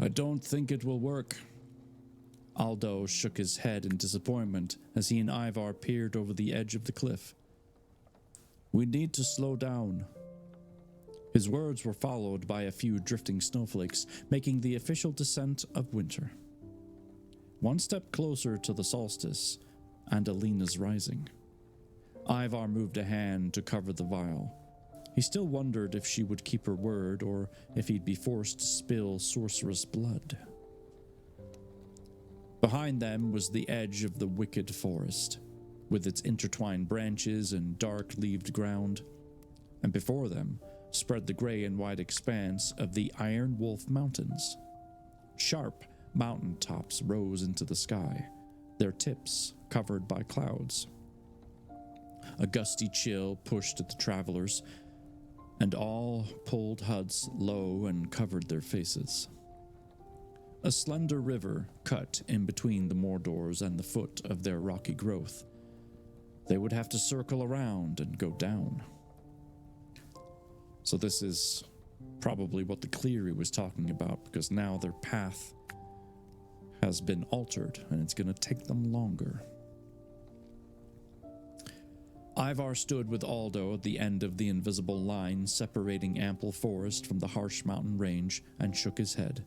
I don't think it will work. Aldo shook his head in disappointment as he and Ivar peered over the edge of the cliff. We need to slow down. His words were followed by a few drifting snowflakes, making the official descent of winter. One step closer to the solstice and Alina's rising. Ivar moved a hand to cover the vial. He still wondered if she would keep her word or if he'd be forced to spill sorceress blood. Behind them was the edge of the wicked forest, with its intertwined branches and dark-leaved ground, and before them spread the gray and white expanse of the Iron Wolf Mountains. Sharp mountain tops rose into the sky, their tips covered by clouds. A gusty chill pushed at the travelers, and all pulled hoods low and covered their faces. A slender river cut in between the Mordors and the foot of their rocky growth. They would have to circle around and go down. So this is probably what the Cleary was talking about, because now their path has been altered and it's going to take them longer. Ivar stood with Aldo at the end of the invisible line separating ample forest from the harsh mountain range and shook his head.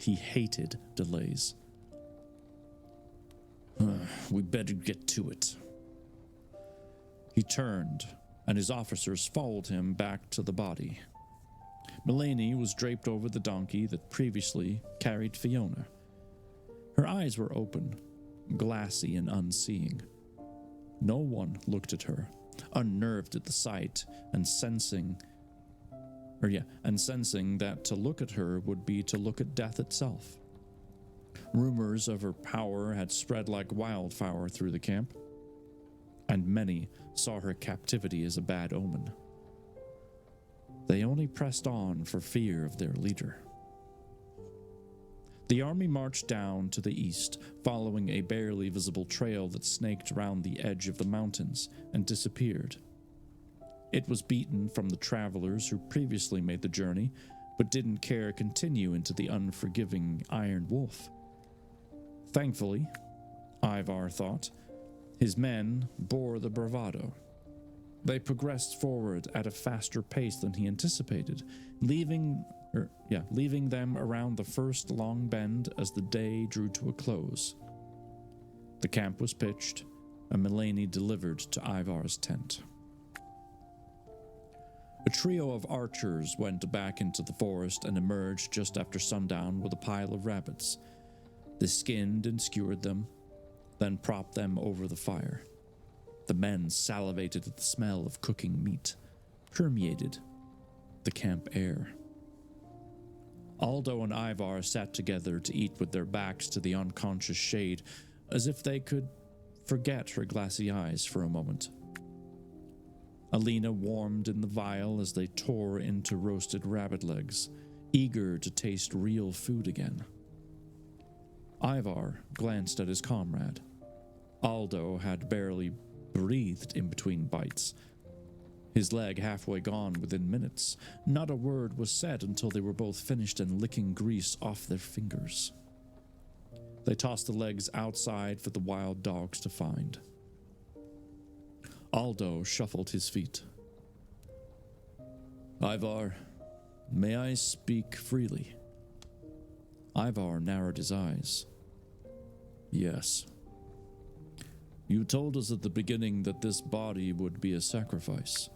He hated delays. We better get to it. He turned, and his officers followed him back to the body. Mulaney was draped over the donkey that previously carried Fiona. Her eyes were open, glassy and unseeing. No one looked at her, unnerved at the sight and sensing that to look at her would be to look at death itself. Rumors of her power had spread like wildfire through the camp, and many saw her captivity as a bad omen. They only pressed on for fear of their leader. The army marched down to the east, following a barely visible trail that snaked around the edge of the mountains and disappeared. It was beaten from the travelers who previously made the journey, but didn't care to continue into the unforgiving Iron Wolf. Thankfully, Ivar thought, his men bore the bravado. They progressed forward at a faster pace than he anticipated, leaving them around the first long bend as the day drew to a close. The camp was pitched, and Mulaney delivered to Ivar's tent. A trio of archers went back into the forest and emerged just after sundown with a pile of rabbits. They skinned and skewered them, then propped them over the fire. The men salivated at the smell of cooking meat, permeated the camp air. Aldo and Ivar sat together to eat with their backs to the unconscious Shade, as if they could forget her glassy eyes for a moment. Alina warmed in the vial as they tore into roasted rabbit legs, eager to taste real food again. Ivar glanced at his comrade. Aldo had barely breathed in between bites. His leg halfway gone within minutes. Not a word was said until they were both finished and licking grease off their fingers. They tossed the legs outside for the wild dogs to find. Aldo shuffled his feet. Ivar, may I speak freely? Ivar narrowed his eyes. Yes. You told us at the beginning that this body would be a sacrifice.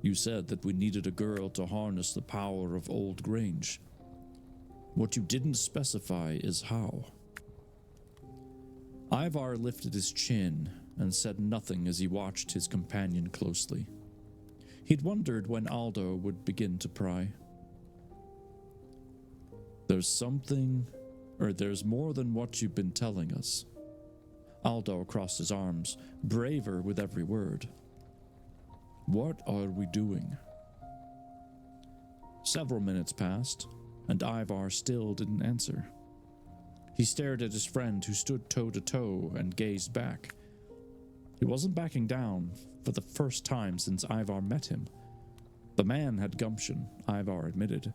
You said that we needed a girl to harness the power of Old Grange. What you didn't specify is how. Ivar lifted his chin and said nothing as he watched his companion closely. He'd wondered when Aldo would begin to pry. There's more than what you've been telling us. Aldo crossed his arms, braver with every word. What are we doing? Several minutes passed, and Ivar still didn't answer. He stared at his friend who stood toe to toe and gazed back. He wasn't backing down for the first time since Ivar met him. The man had gumption, Ivar admitted.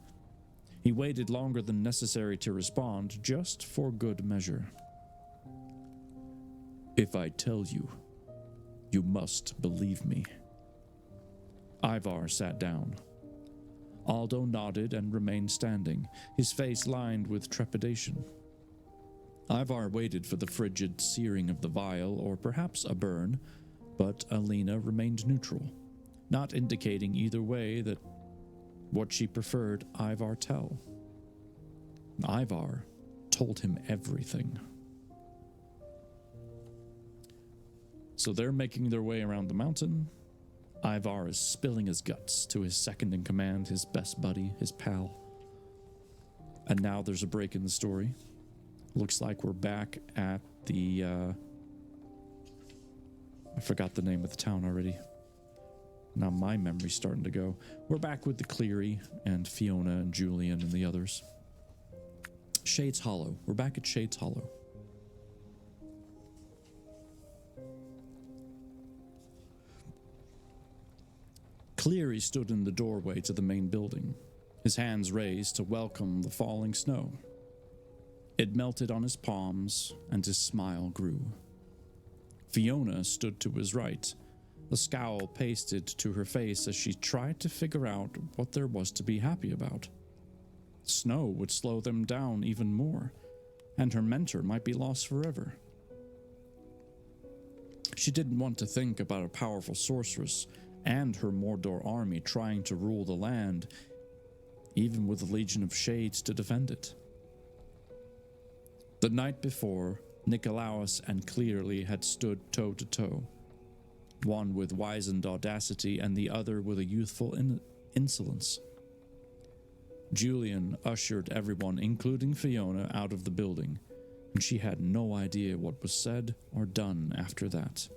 He waited longer than necessary to respond, just for good measure. If I tell you, you must believe me. Ivar sat down. Aldo nodded and remained standing, his face lined with trepidation. Ivar waited for the frigid searing of the vial, or perhaps a burn, but Alina remained neutral, not indicating either way that what she preferred Ivar tell. Ivar told him everything. So they're making their way around the mountain. Ivar is spilling his guts to his second in command, his best buddy, his pal. And now there's a break in the story. Looks like we're back at the, I forgot the name of the town already. Now my memory's starting to go. We're back with the Cleary and Fiona and Julian and the others. Shades Hollow. We're back at Shades Hollow. Cleary stood in the doorway to the main building, his hands raised to welcome the falling snow. It melted on his palms, and his smile grew. Fiona stood to his right, a scowl pasted to her face as she tried to figure out what there was to be happy about. Snow would slow them down even more, and her mentor might be lost forever. She didn't want to think about a powerful sorceress and her Mordor army trying to rule the land, even with a legion of shades to defend it. The night before, Nikolaos and Clearly had stood toe to toe, one with wizened audacity and the other with a youthful insolence. Julian ushered everyone, including Fiona, out of the building, and she had no idea what was said or done after that.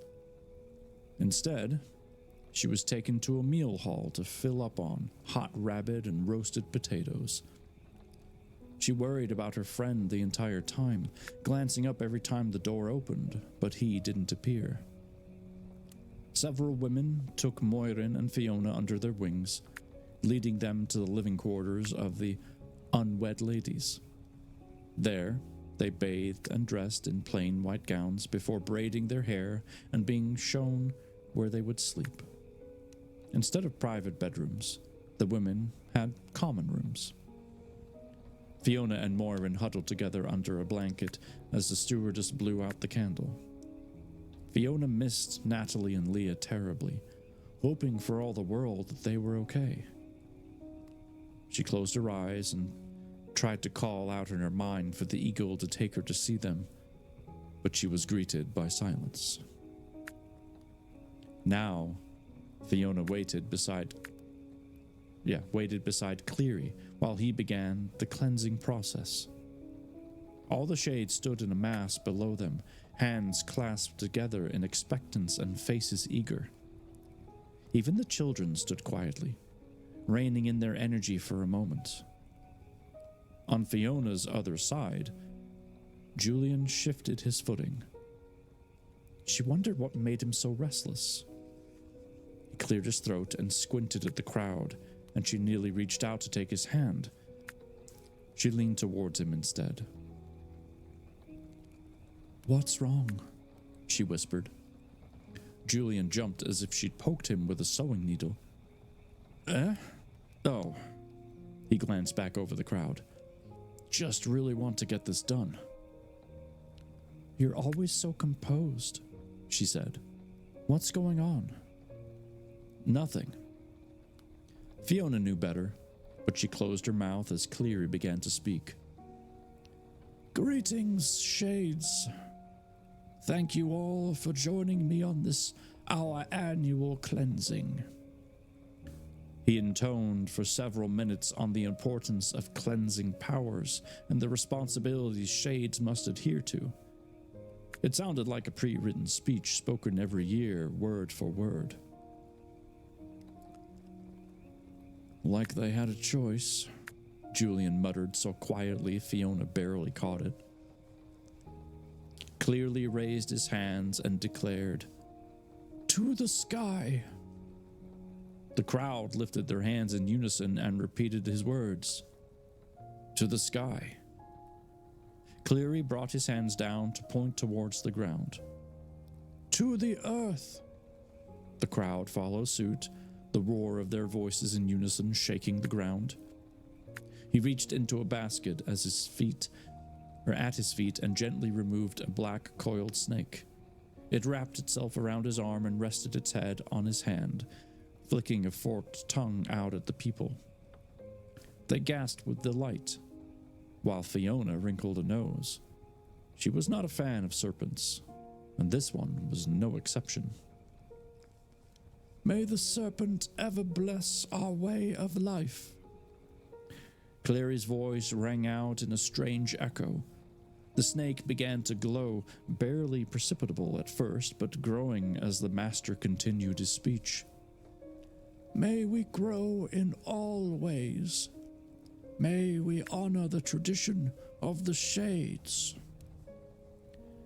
Instead, she was taken to a meal hall to fill up on hot rabbit and roasted potatoes. She worried about her friend the entire time, glancing up every time the door opened, but he didn't appear. Several women took Moirin and Fiona under their wings, leading them to the living quarters of the unwed ladies. There, they bathed and dressed in plain white gowns before braiding their hair and being shown where they would sleep. Instead of private bedrooms, the women had common rooms. Fiona and Moirin huddled together under a blanket as the stewardess blew out the candle. Fiona missed Natalie and Leah terribly, hoping for all the world that they were okay. She closed her eyes and tried to call out in her mind for the eagle to take her to see them, but she was greeted by silence. Now, Fiona waited beside Cleary while he began the cleansing process. All the shades stood in a mass below them, hands clasped together in expectance and faces eager. Even the children stood quietly, reining in their energy for a moment. On Fiona's other side, Julian shifted his footing. She wondered what made him so restless. He cleared his throat and squinted at the crowd, and she nearly reached out to take his hand. She leaned towards him instead. "What's wrong?" she whispered. Julian jumped as if she'd poked him with a sewing needle. Eh? Oh. He glanced back over the crowd. "Just really want to get this done." "You're always so composed," she said. "What's going on?" "Nothing." Fiona knew better, but she closed her mouth as Cleary began to speak. "Greetings, Shades. Thank you all for joining me on this, our annual cleansing." He intoned for several minutes on the importance of cleansing powers and the responsibilities Shades must adhere to. It sounded like a pre-written speech spoken every year, word for word. "Like they had a choice," Julian muttered so quietly Fiona barely caught it. Clearly raised his hands and declared, "To the sky." The crowd lifted their hands in unison and repeated his words. "To the sky." Cleary brought his hands down to point towards the ground. "To the earth." The crowd followed suit, the roar of their voices in unison shaking the ground. He reached into a basket at his feet and gently removed a black coiled snake. It wrapped itself around his arm and rested its head on his hand, flicking a forked tongue out at the people. They gasped with delight, while Fiona wrinkled a nose. She was not a fan of serpents, and this one was no exception. "May the serpent ever bless our way of life." Clary's voice rang out in a strange echo. The snake began to glow, barely perceptible at first, but growing as the master continued his speech. "May we grow in all ways. May we honor the tradition of the Shades."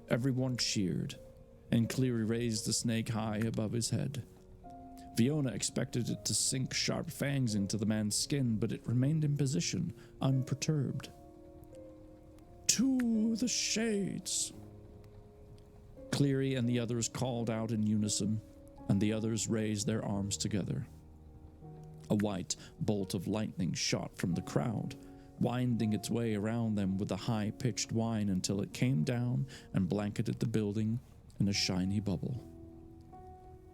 Everyone cheered, and Cleary raised the snake high above his head. Fiona expected it to sink sharp fangs into the man's skin, but it remained in position, unperturbed. "To the Shades." Cleary and the others called out in unison, and the others raised their arms together. A white bolt of lightning shot from the crowd, winding its way around them with a high-pitched whine until it came down and blanketed the building in a shiny bubble.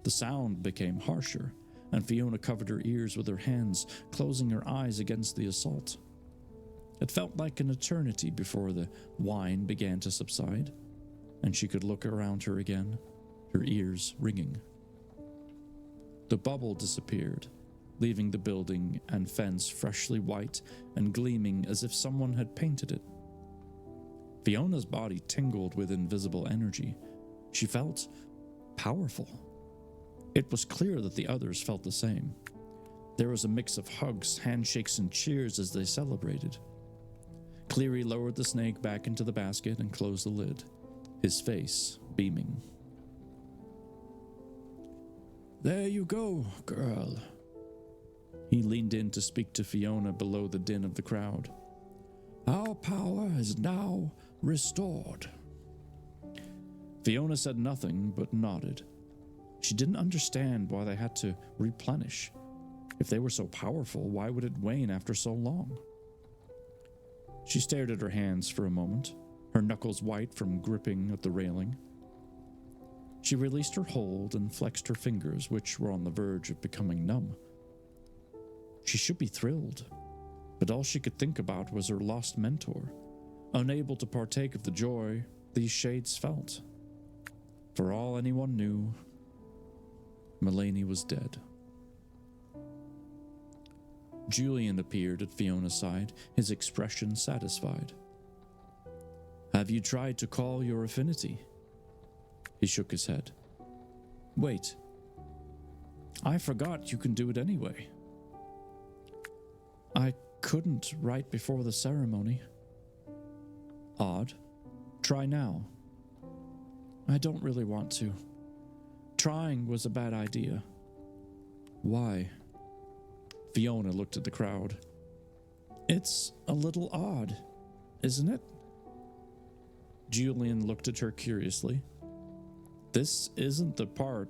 The sound became harsher, and Fiona covered her ears with her hands, closing her eyes against the assault. It felt like an eternity before the whine began to subside, and she could look around her again, her ears ringing. The bubble disappeared, leaving the building and fence freshly white and gleaming as if someone had painted it. Fiona's body tingled with invisible energy. She felt powerful. It was clear that the others felt the same. There was a mix of hugs, handshakes, and cheers as they celebrated. Cleary lowered the snake back into the basket and closed the lid, his face beaming. "There you go, girl." He leaned in to speak to Fiona below the din of the crowd. "Our power is now restored." Fiona said nothing but nodded. She didn't understand why they had to replenish. If they were so powerful, why would it wane after so long? She stared at her hands for a moment, her knuckles white from gripping at the railing. She released her hold and flexed her fingers, which were on the verge of becoming numb. She should be thrilled, but all she could think about was her lost mentor, unable to partake of the joy these Shades felt. For all anyone knew, Mulaney was dead. Julian appeared at Fiona's side, his expression satisfied. "Have you tried to call your affinity?" He shook his head. "Wait. I forgot you can do it anyway." "I couldn't right before the ceremony." "Odd. Try now." I don't really want to. Trying was a bad idea. Why? Fiona looked at the crowd. It's a little odd, isn't it? Julian looked at her curiously. This isn't the part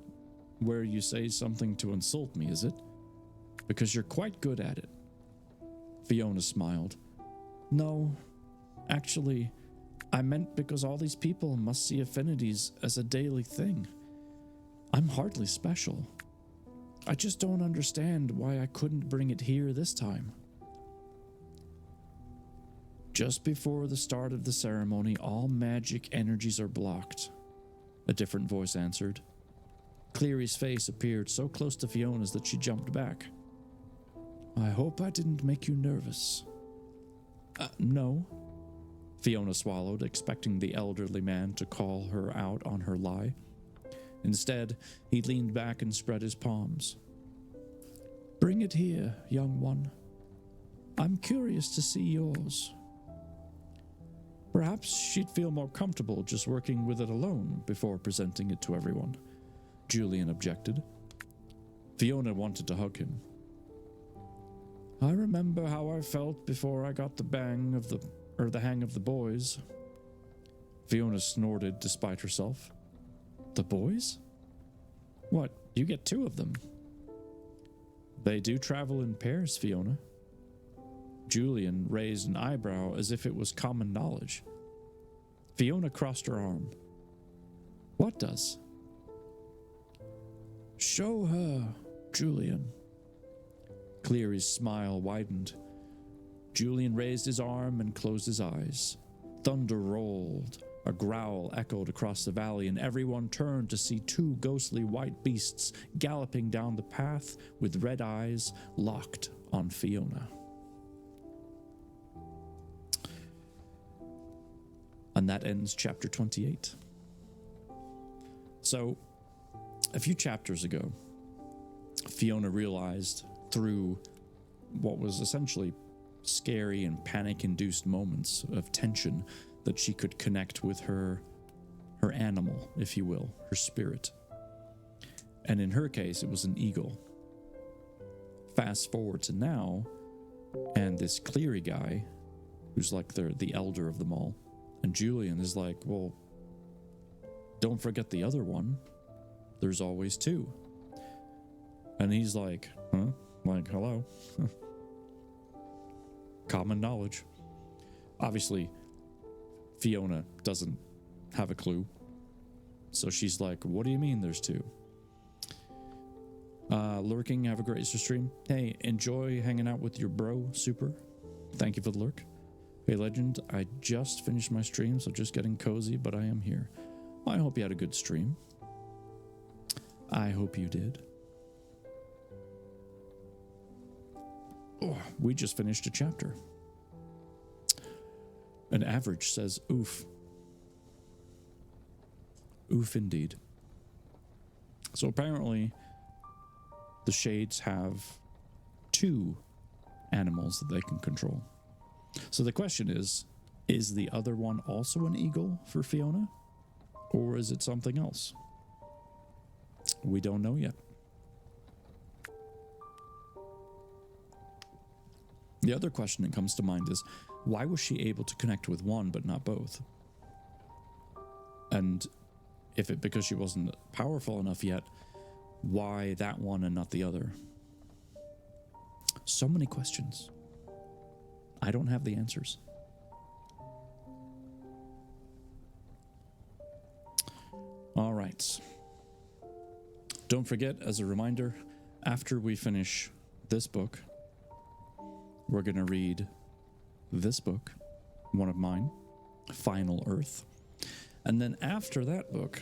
where you say something to insult me, is it? Because you're quite good at it. Fiona smiled. No, actually, I meant because all these people must see affinities as a daily thing. I'm hardly special. I just don't understand why I couldn't bring it here this time. Just before the start of the ceremony, all magic energies are blocked, a different voice answered. Cleary's face appeared so close to Fiona's that she jumped back. I hope I didn't make you nervous. No. Fiona swallowed, expecting the elderly man to call her out on her lie. Instead, he leaned back and spread his palms. Bring it here, young one. I'm curious to see yours. Perhaps she'd feel more comfortable just working with it alone before presenting it to everyone, Julian objected. Fiona wanted to hug him. I remember how I felt before I got the hang of the boys. Fiona snorted despite herself. The boys? What, you get 2 of them? They do travel in pairs, Fiona. Julian raised an eyebrow as if it was common knowledge. Fiona crossed her arm. What does? Show her, Julian. Cleary's smile widened. Julian raised his arm and closed his eyes. Thunder rolled. A growl echoed across the valley, and everyone turned to see 2 ghostly white beasts galloping down the path with red eyes locked on Fiona. And that ends chapter 28. So, a few chapters ago, Fiona realized through what was essentially scary and panic-induced moments of tension that she could connect with her animal, if you will, her spirit. And in her case, it was an eagle. Fast forward to now, and this Cleary guy, who's like the elder of them all, and Julian is like, well, don't forget the other one. There's always 2. And he's like, huh? Like, hello? Common knowledge. Obviously, Fiona doesn't have a clue. So she's like, what do you mean there's 2? Lurking, have a great Easter stream. Hey, enjoy hanging out with your bro, Super. Thank you for the lurk. Hey, Legend, I just finished my stream, so just getting cozy, but I am here. I hope you had a good stream. I hope you did. Oh, we just finished a chapter. An average says oof. Oof indeed. So apparently the Shades have 2 animals that they can control. So the question is the other one also an eagle for Fiona? Or is it something else? We don't know yet. The other question that comes to mind is, why was she able to connect with one but not both? And if it because she wasn't powerful enough yet, why that one and not the other? So many questions. I don't have the answers. All right. Don't forget, as a reminder, after we finish this book, we're going to read this book, one of mine, Final Earth. And then after that book,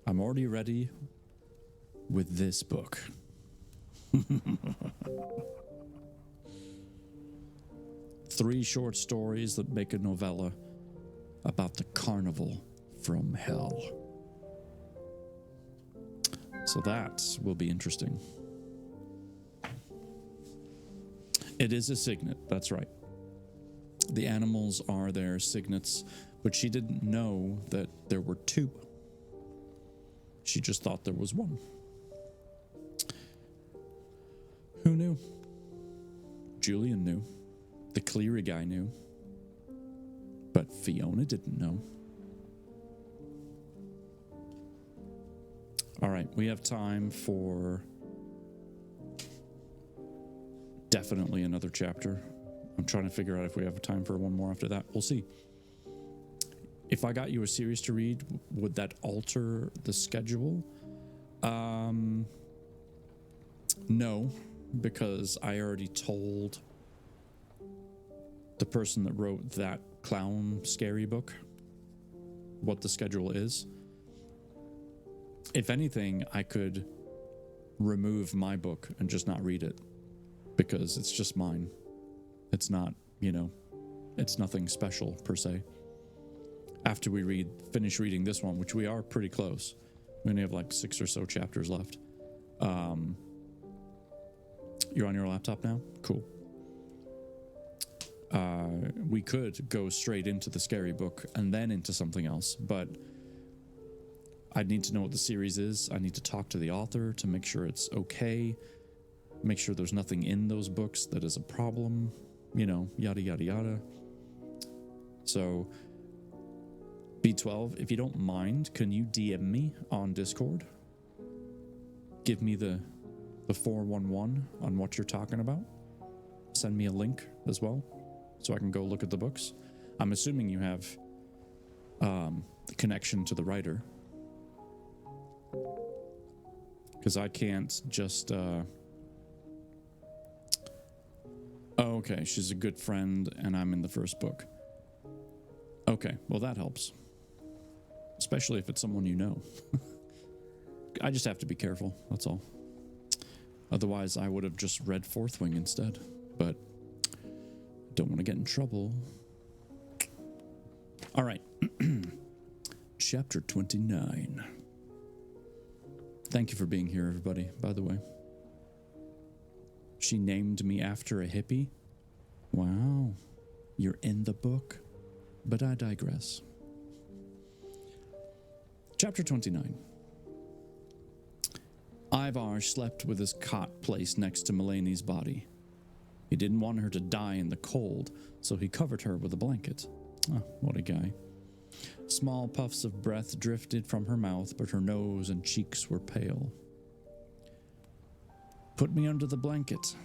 I'm already ready with this book. 3 short stories that make a novella about the carnival from hell. So that will be interesting. It is a signet, that's right. The animals are their signets but she didn't know that there were two. She just thought there was one. Who knew? Julian knew. The Cleary guy knew. But Fiona didn't know. All right, we have time for definitely another chapter. I'm trying to figure out if we have time for one more after that. We'll see. If I got you a series to read, would that alter the schedule? No, because I already told the person that wrote that clown scary book what the schedule is. If anything, I could remove my book and just not read it because it's just mine. It's not, it's nothing special per se. After we finish reading this one, which we are pretty close, we only have like 6 or so chapters left. You're on your laptop now? Cool. We could go straight into the scary book and then into something else, but I'd need to know what the series is. I need to talk to the author to make sure it's okay, make sure there's nothing in those books that is a problem, yada, yada, yada. So, B12, if you don't mind, can you DM me on Discord? Give me the 411 on what you're talking about. Send me a link as well so I can go look at the books. I'm assuming you have the connection to the writer, because I can't just oh, okay, she's a good friend and I'm in the first book. Okay, well that helps, especially if it's someone you know. I just have to be careful, that's all. Otherwise I would have just read Fourth Wing instead, but don't want to get in trouble. All right. Chapter 29. Thank you for being here, everybody, by the way. She named me after a hippie? Wow. You're in the book? But I digress. Chapter 29. Ivar slept with his cot placed next to Mulaney's body. He didn't want her to die in the cold, so he covered her with a blanket. Oh, what a guy. Small puffs of breath drifted from her mouth, but her nose and cheeks were pale. Put me under the blanket.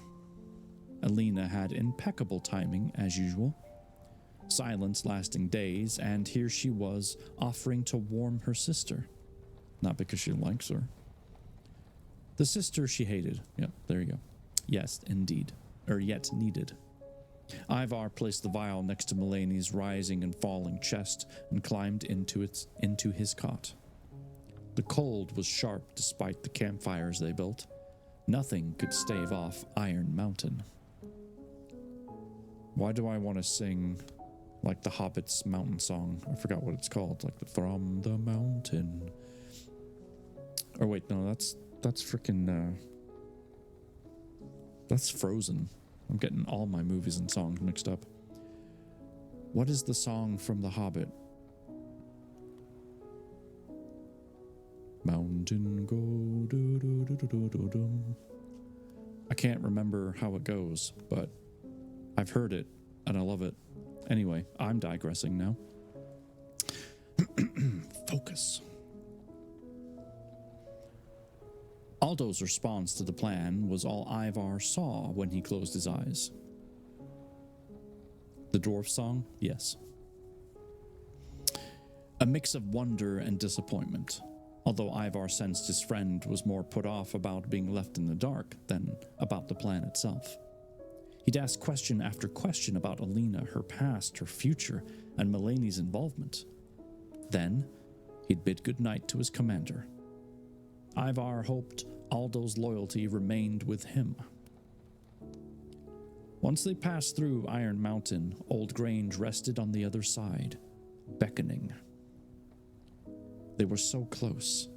Alina had impeccable timing, as usual. Silence lasting days, and here she was, offering to warm her sister. Not because she likes her. The sister she hated. Yep, there you go. Yes, indeed. Yet needed. Ivar placed the vial next to Mulaney's rising and falling chest and climbed into his cot. The cold was sharp despite the campfires they built. Nothing could stave off Iron Mountain. Why do I want to sing like the Hobbit's mountain song? I forgot what it's called. Like the From the Mountain. Or wait, no, that's freaking that's Frozen. I'm getting all my movies and songs mixed up. What is the song from The Hobbit? Mountain go do do do do do do do. I can't remember how it goes, but I've heard it and I love it. Anyway, I'm digressing now. Focus. Aldo's response to the plan was all Ivar saw when he closed his eyes. The dwarf song? Yes. A mix of wonder and disappointment, although Ivar sensed his friend was more put off about being left in the dark than about the plan itself. He'd asked question after question about Alina, her past, her future, and Mulaney's involvement. Then, he'd bid goodnight to his commander. Ivar hoped Aldo's loyalty remained with him. Once they passed through Iron Mountain, Old Grange rested on the other side, beckoning. They were so close,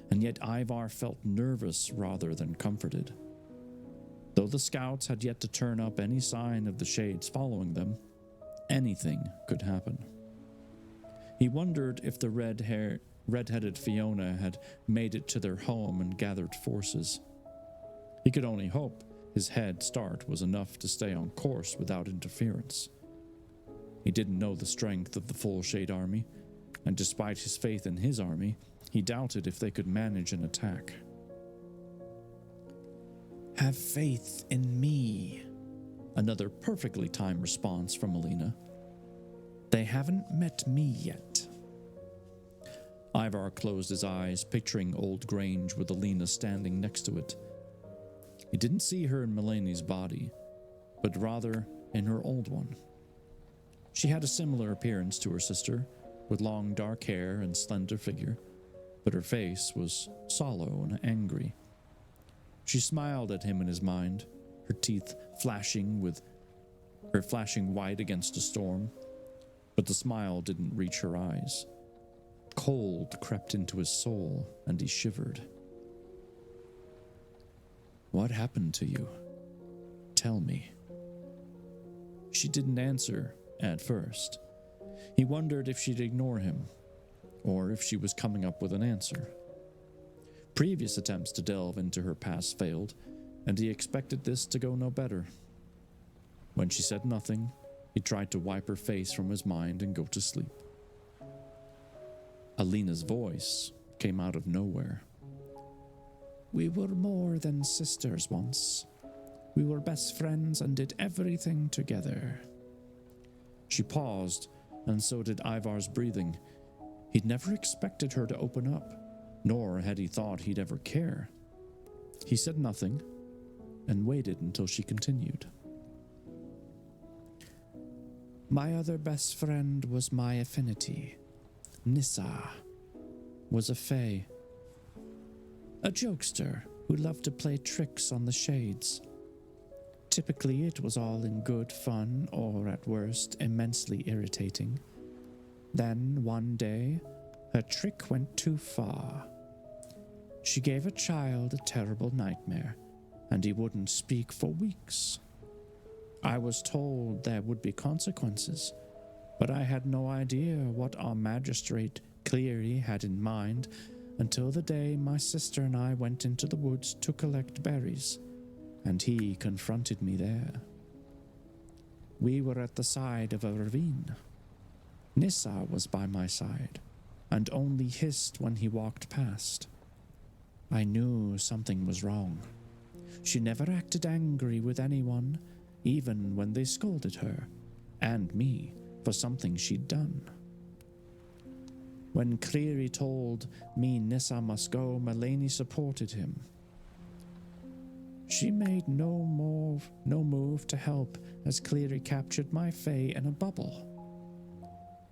and yet Ivar felt nervous rather than comforted. Though the scouts had yet to turn up any sign of the Shades following them, anything could happen. He wondered if the red-headed Fiona had made it to their home and gathered forces. He could only hope his head start was enough to stay on course without interference. He didn't know the strength of the full Shade army, and despite his faith in his army, he doubted if they could manage an attack. "Have faith in me," another perfectly timed response from Alina. "They haven't met me yet." Ivar closed his eyes, picturing Old Grange with Alina standing next to it. He didn't see her in Mulaney's body, but rather in her old one. She had a similar appearance to her sister, with long dark hair and slender figure, but her face was sallow and angry. She smiled at him in his mind, her teeth flashing white against a storm, but the smile didn't reach her eyes. Cold crept into his soul, and he shivered. "What happened to you? Tell me." She didn't answer at first. He wondered if she'd ignore him, or if she was coming up with an answer. Previous attempts to delve into her past failed, and he expected this to go no better. When she said nothing, he tried to wipe her face from his mind and go to sleep. Alina's voice came out of nowhere. "We were more than sisters once. We were best friends and did everything together." She paused, and so did Ivar's breathing. He'd never expected her to open up, nor had he thought he'd ever care. He said nothing, and waited until she continued. "My other best friend was my affinity. Nissa was a fae. A jokester who loved to play tricks on the Shades. Typically, it was all in good fun, or at worst, immensely irritating. Then, one day, her trick went too far. She gave a child a terrible nightmare, and he wouldn't speak for weeks. I was told there would be consequences, but I had no idea what our magistrate Cleary had in mind until the day my sister and I went into the woods to collect berries, and he confronted me there. We were at the side of a ravine. Nissa was by my side, and only hissed when he walked past. I knew something was wrong. She never acted angry with anyone, even when they scolded her, and me, for something she'd done. When Cleary told me Nissa must go, Mulaney supported him. She made no move to help as Cleary captured my fae in a bubble.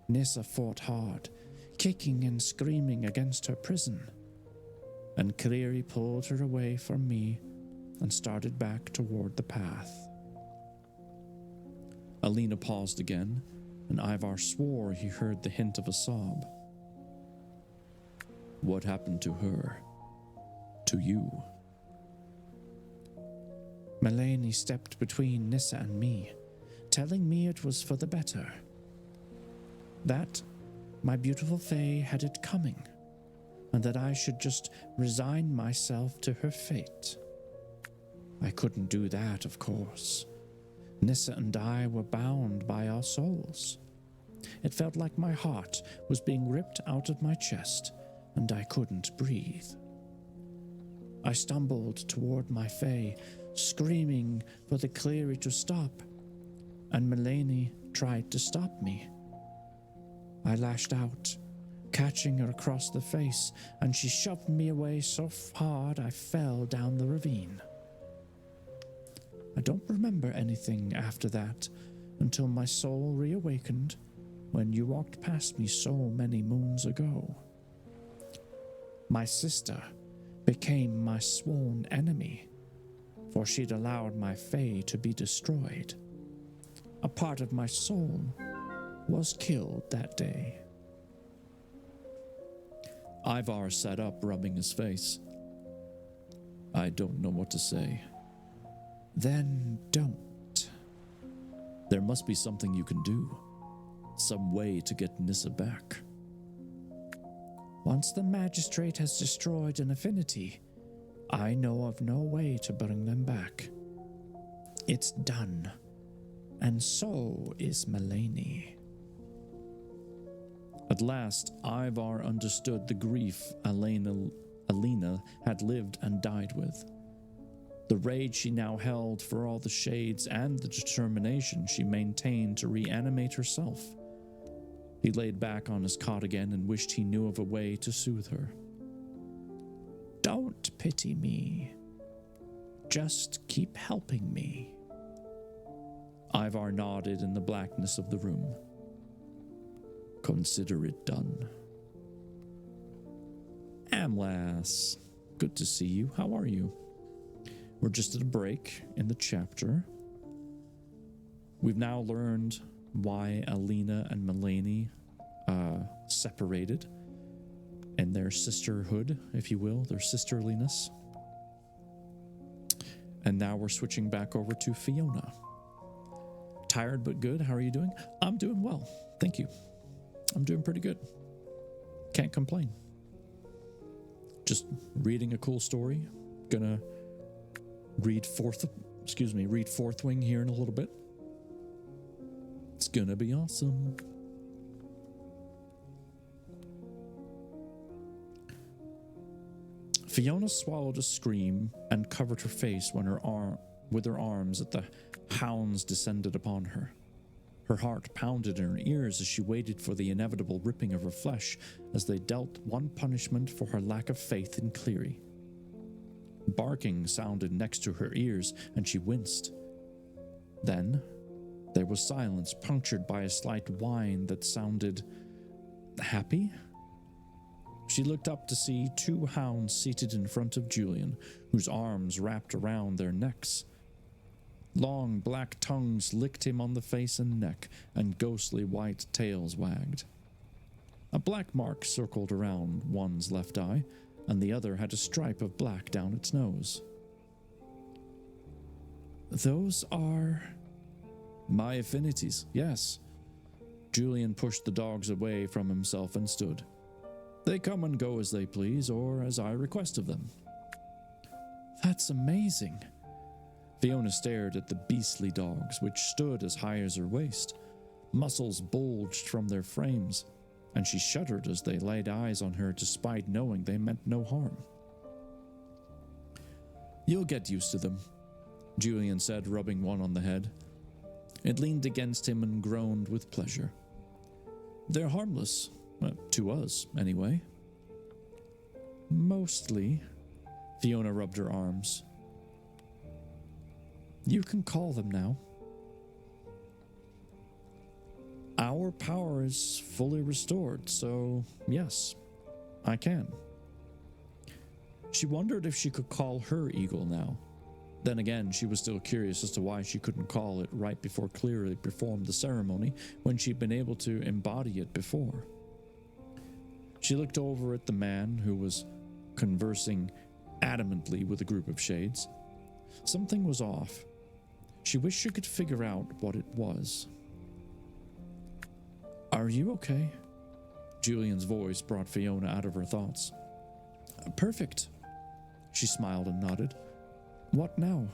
Nissa fought hard, kicking and screaming against her prison, and Cleary pulled her away from me and started back toward the path. Alina paused again, and Ivar swore he heard the hint of a sob. What happened to her? To you? Mulaney stepped between Nissa and me, telling me it was for the better. That my beautiful fae had it coming, and that I should just resign myself to her fate. I couldn't do that, of course. Nissa and I were bound by our souls. It felt like my heart was being ripped out of my chest, and I couldn't breathe. I stumbled toward my fae, screaming for the Cleary to stop, and Mulaney tried to stop me. I lashed out, catching her across the face, and she shoved me away so hard I fell down the ravine. I don't remember anything after that until my soul reawakened when you walked past me so many moons ago. My sister became my sworn enemy, for she'd allowed my fae to be destroyed. A part of my soul was killed that day. Ivar sat up, rubbing his face. I don't know what to say. Then don't. There must be something you can do. Some way to get Nissa back. Once the magistrate has destroyed an affinity, I know of no way to bring them back. It's done. And so is Mulaney. At last, Ivar understood the grief Alina had lived and died with. The rage she now held for all the shades and the determination she maintained to reanimate herself. He laid back on his cot again and wished he knew of a way to soothe her. Don't pity me. Just keep helping me. Ivar nodded in the blackness of the room. Consider it done. Amlas, good to see you. How are you? We're just at a break in the chapter. We've now learned why Alina and Mulaney separated, and their sisterhood, if you will, their sisterliness. And now we're switching back over to Fiona. Tired but good. How are you doing? I'm doing well. Thank you. I'm doing pretty good. Can't complain. Just reading a cool story. Gonna read Fourth Wing here in a little bit. It's gonna be awesome. Fiona swallowed a scream and covered her face when with her arms as the hounds descended upon her. Her heart pounded in her ears as she waited for the inevitable ripping of her flesh as they dealt one punishment for her lack of faith in Cleary. Barking sounded next to her ears, and she winced. Then there was silence, punctured by a slight whine that sounded happy. She looked up to see two hounds seated in front of Julian, whose arms wrapped around their necks. Long black tongues licked him on the face and neck, and ghostly white tails wagged. A black mark circled around one's left eye, and the other had a stripe of black down its nose. Those are my affinities, yes. Julian pushed the dogs away from himself and stood. They come and go as they please, or as I request of them. That's amazing. Fiona stared at the beastly dogs, which stood as high as her waist. Muscles bulged from their frames, and she shuddered as they laid eyes on her despite knowing they meant no harm. You'll get used to them, Julian said, rubbing one on the head. It leaned against him and groaned with pleasure. They're harmless, to us, anyway. Mostly. Fiona rubbed her arms. You can call them now. Our power is fully restored, so yes, I can. She wondered if she could call her eagle now. Then again, she was still curious as to why she couldn't call it right before Cleary performed the ceremony when she'd been able to embody it before. She looked over at the man who was conversing adamantly with a group of shades. Something was off. She wished she could figure out what it was. Are you okay? Julian's voice brought Fiona out of her thoughts. Perfect. She smiled and nodded. What now?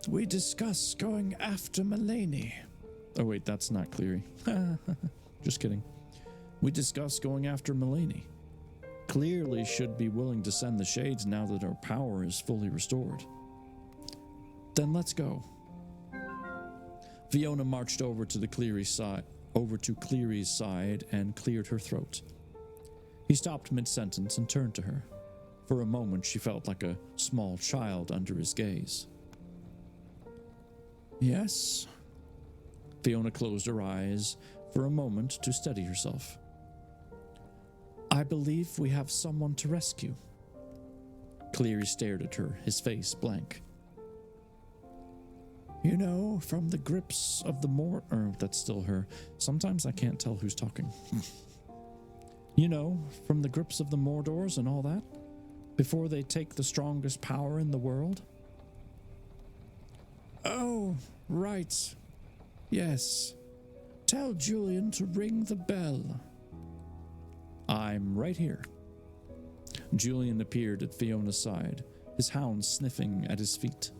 We discuss going after Mulaney. Oh wait, that's not Cleary. Just kidding. We discuss going after Mulaney. Clearly should be willing to send the shades now that our power is fully restored. Then let's go. Fiona marched over to Cleary's side and cleared her throat. He stopped mid-sentence and turned to her. For a moment she felt like a small child under his gaze. Yes. Fiona closed her eyes for a moment to steady herself. I believe we have someone to rescue. Cleary stared at her, his face blank. You know, from the grips of the that's still her. Sometimes I can't tell who's talking. You know, from the grips of the Mordors and all that, before they take the strongest power in the world. Oh, right. Yes. Tell Julian to ring the bell. I'm right here. Julian appeared at Fiona's side, his hound sniffing at his feet.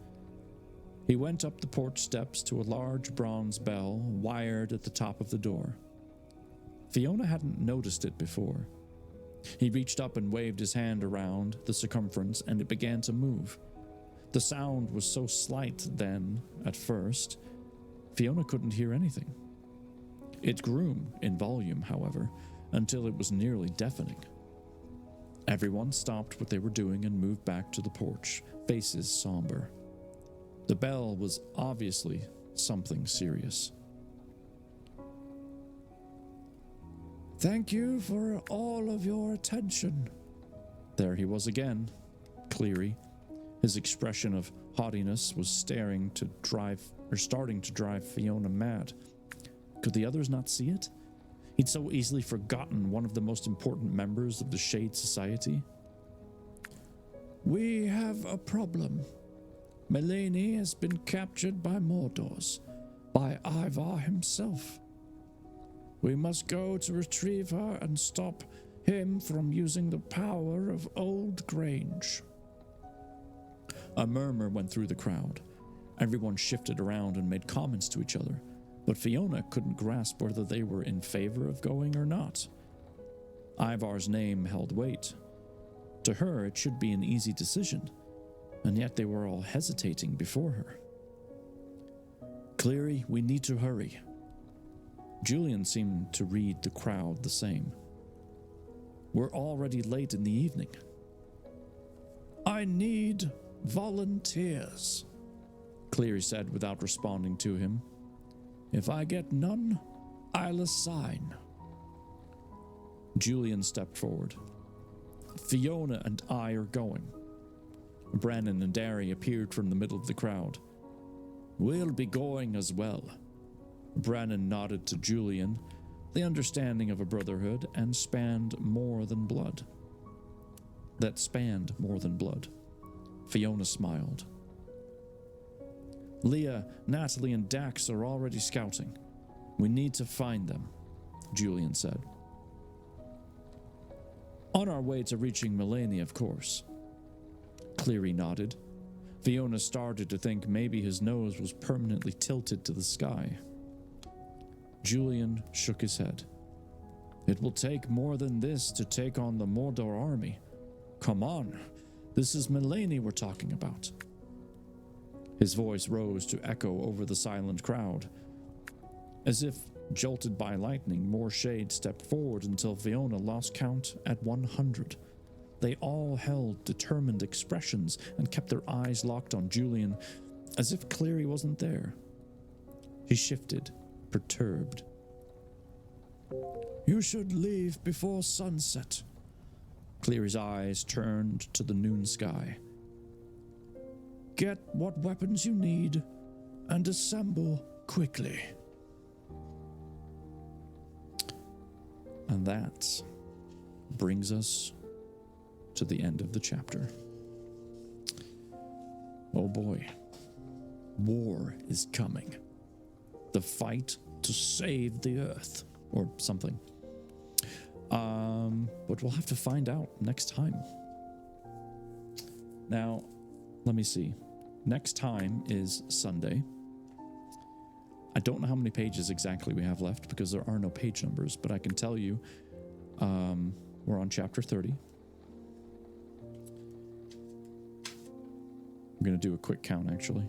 He went up the porch steps to a large bronze bell wired at the top of the door. Fiona hadn't noticed it before. He reached up and waved his hand around the circumference, and it began to move. The sound was so slight then, at first, Fiona couldn't hear anything. It grew in volume, however, until it was nearly deafening. Everyone stopped what they were doing and moved back to the porch, faces somber. The bell was obviously something serious. Thank you for all of your attention. There he was again, Cleary. His expression of haughtiness was starting to drive Fiona mad. Could the others not see it? He'd so easily forgotten one of the most important members of the Shade Society. We have a problem. Melanie has been captured by Mordors, by Ivar himself. We must go to retrieve her and stop him from using the power of Old Grange. A murmur went through the crowd. Everyone shifted around and made comments to each other, but Fiona couldn't grasp whether they were in favor of going or not. Ivar's name held weight. To her, it should be an easy decision, and yet they were all hesitating before her. Cleary, we need to hurry. Julian seemed to read the crowd the same. We're already late in the evening. I need volunteers, Cleary said without responding to him. If I get none, I'll assign. Julian stepped forward. Fiona and I are going. Brannon and Darry appeared from the middle of the crowd. We'll be going as well. Brannon nodded to Julian, the understanding of a brotherhood and spanned more than blood. That spanned more than blood. Fiona smiled. Leah, Natalie, and Dax are already scouting. We need to find them, Julian said. On our way to reaching Melanie, of course. Cleary nodded. Fiona started to think maybe his nose was permanently tilted to the sky. Julian shook his head. It will take more than this to take on the Mordor army. Come on, this is Melanie we're talking about. His voice rose to echo over the silent crowd. As if jolted by lightning, more shades stepped forward until Fiona lost count at 100. They all held determined expressions and kept their eyes locked on Julian, as if Cleary wasn't there. He shifted, perturbed. You should leave before sunset. Cleary's eyes turned to the noon sky. Get what weapons you need and assemble quickly. And that brings us to the end of the chapter. Oh boy. War is coming. The fight to save the earth, or something. But we'll have to find out next time. Now, let me see. Next time is Sunday. I don't know how many pages exactly we have left because there are no page numbers, but I can tell you we're on chapter 30. I'm going to do a quick count, actually.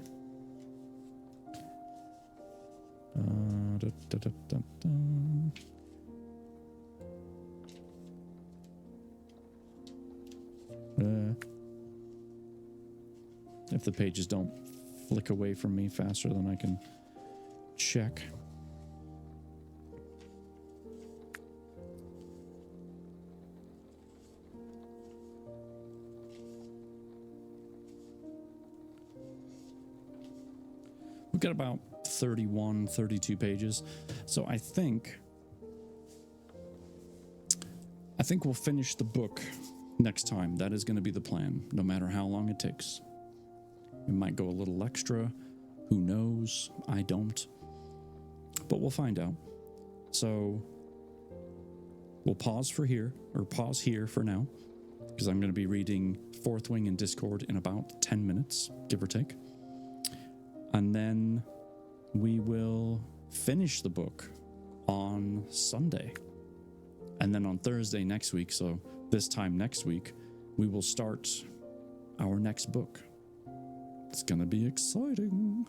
If the pages don't flick away from me faster than I can check. We've got about 31, 32 pages. So I think we'll finish the book next time. That is going to be the plan, no matter how long it takes. We might go a little extra. Who knows? I don't. But we'll find out. So we'll pause here for now, because I'm going to be reading Fourth Wing in Discord in about 10 minutes, give or take. And then we will finish the book on Sunday. And then on Thursday next week, so this time next week, we will start our next book. It's going to be exciting.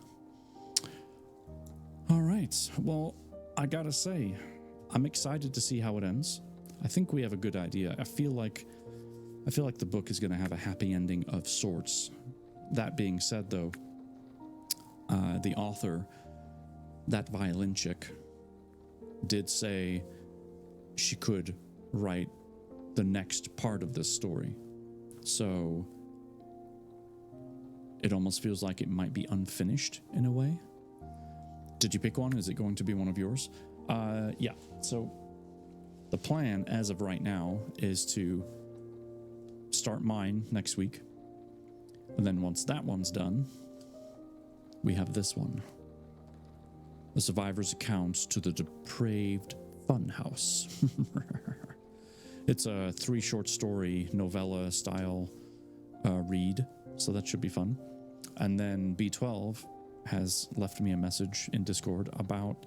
All right. Well, I gotta say, I'm excited to see how it ends. I think we have a good idea. I feel like the book is going to have a happy ending of sorts. That being said, though, the author, that violin chick, did say she could write the next part of this story. So it almost feels like it might be unfinished in a way. Did you pick one? Is it going to be one of yours? Yeah. So the plan as of right now is to start mine next week. And then once that one's done, we have this one. The Survivor's Account to the Depraved Funhouse. It's a 3 short story novella style read, so that should be fun. And then B12 has left me a message in Discord about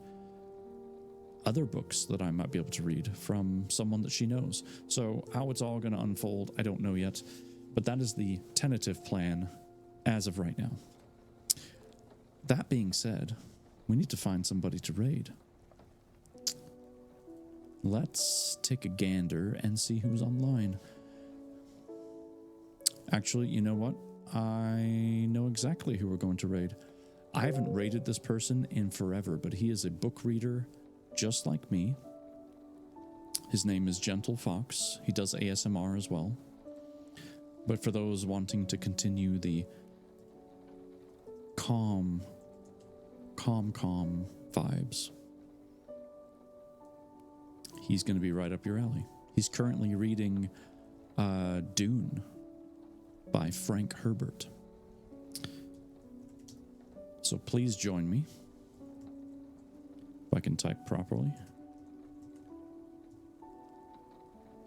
other books that I might be able to read from someone that she knows. So how it's all going to unfold, I don't know yet, but that is the tentative plan as of right now. That being said, we need to find somebody to raid. Let's take a gander and see who's online. Actually, you know what? I know exactly who we're going to raid. I haven't raided this person in forever, but he is a book reader just like me. His name is Gentle Fox. He does ASMR as well. But for those wanting to continue the calm vibes, he's going to be right up your alley. He's currently reading Dune by Frank Herbert. So please join me. If I can type properly.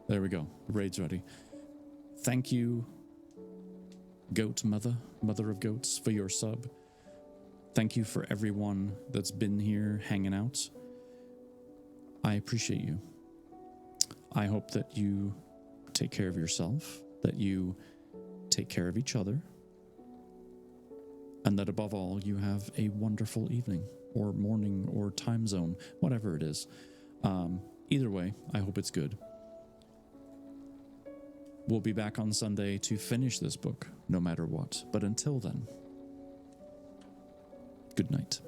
There we go. The raid's ready. Thank you, Goat Mother, Mother of Goats, for your sub. Thank you for everyone that's been here hanging out. I appreciate you. I hope that you take care of yourself, that you take care of each other, and that above all, you have a wonderful evening or morning or time zone, whatever it is. Either way, I hope it's good. We'll be back on Sunday to finish this book, no matter what. But until then, good night.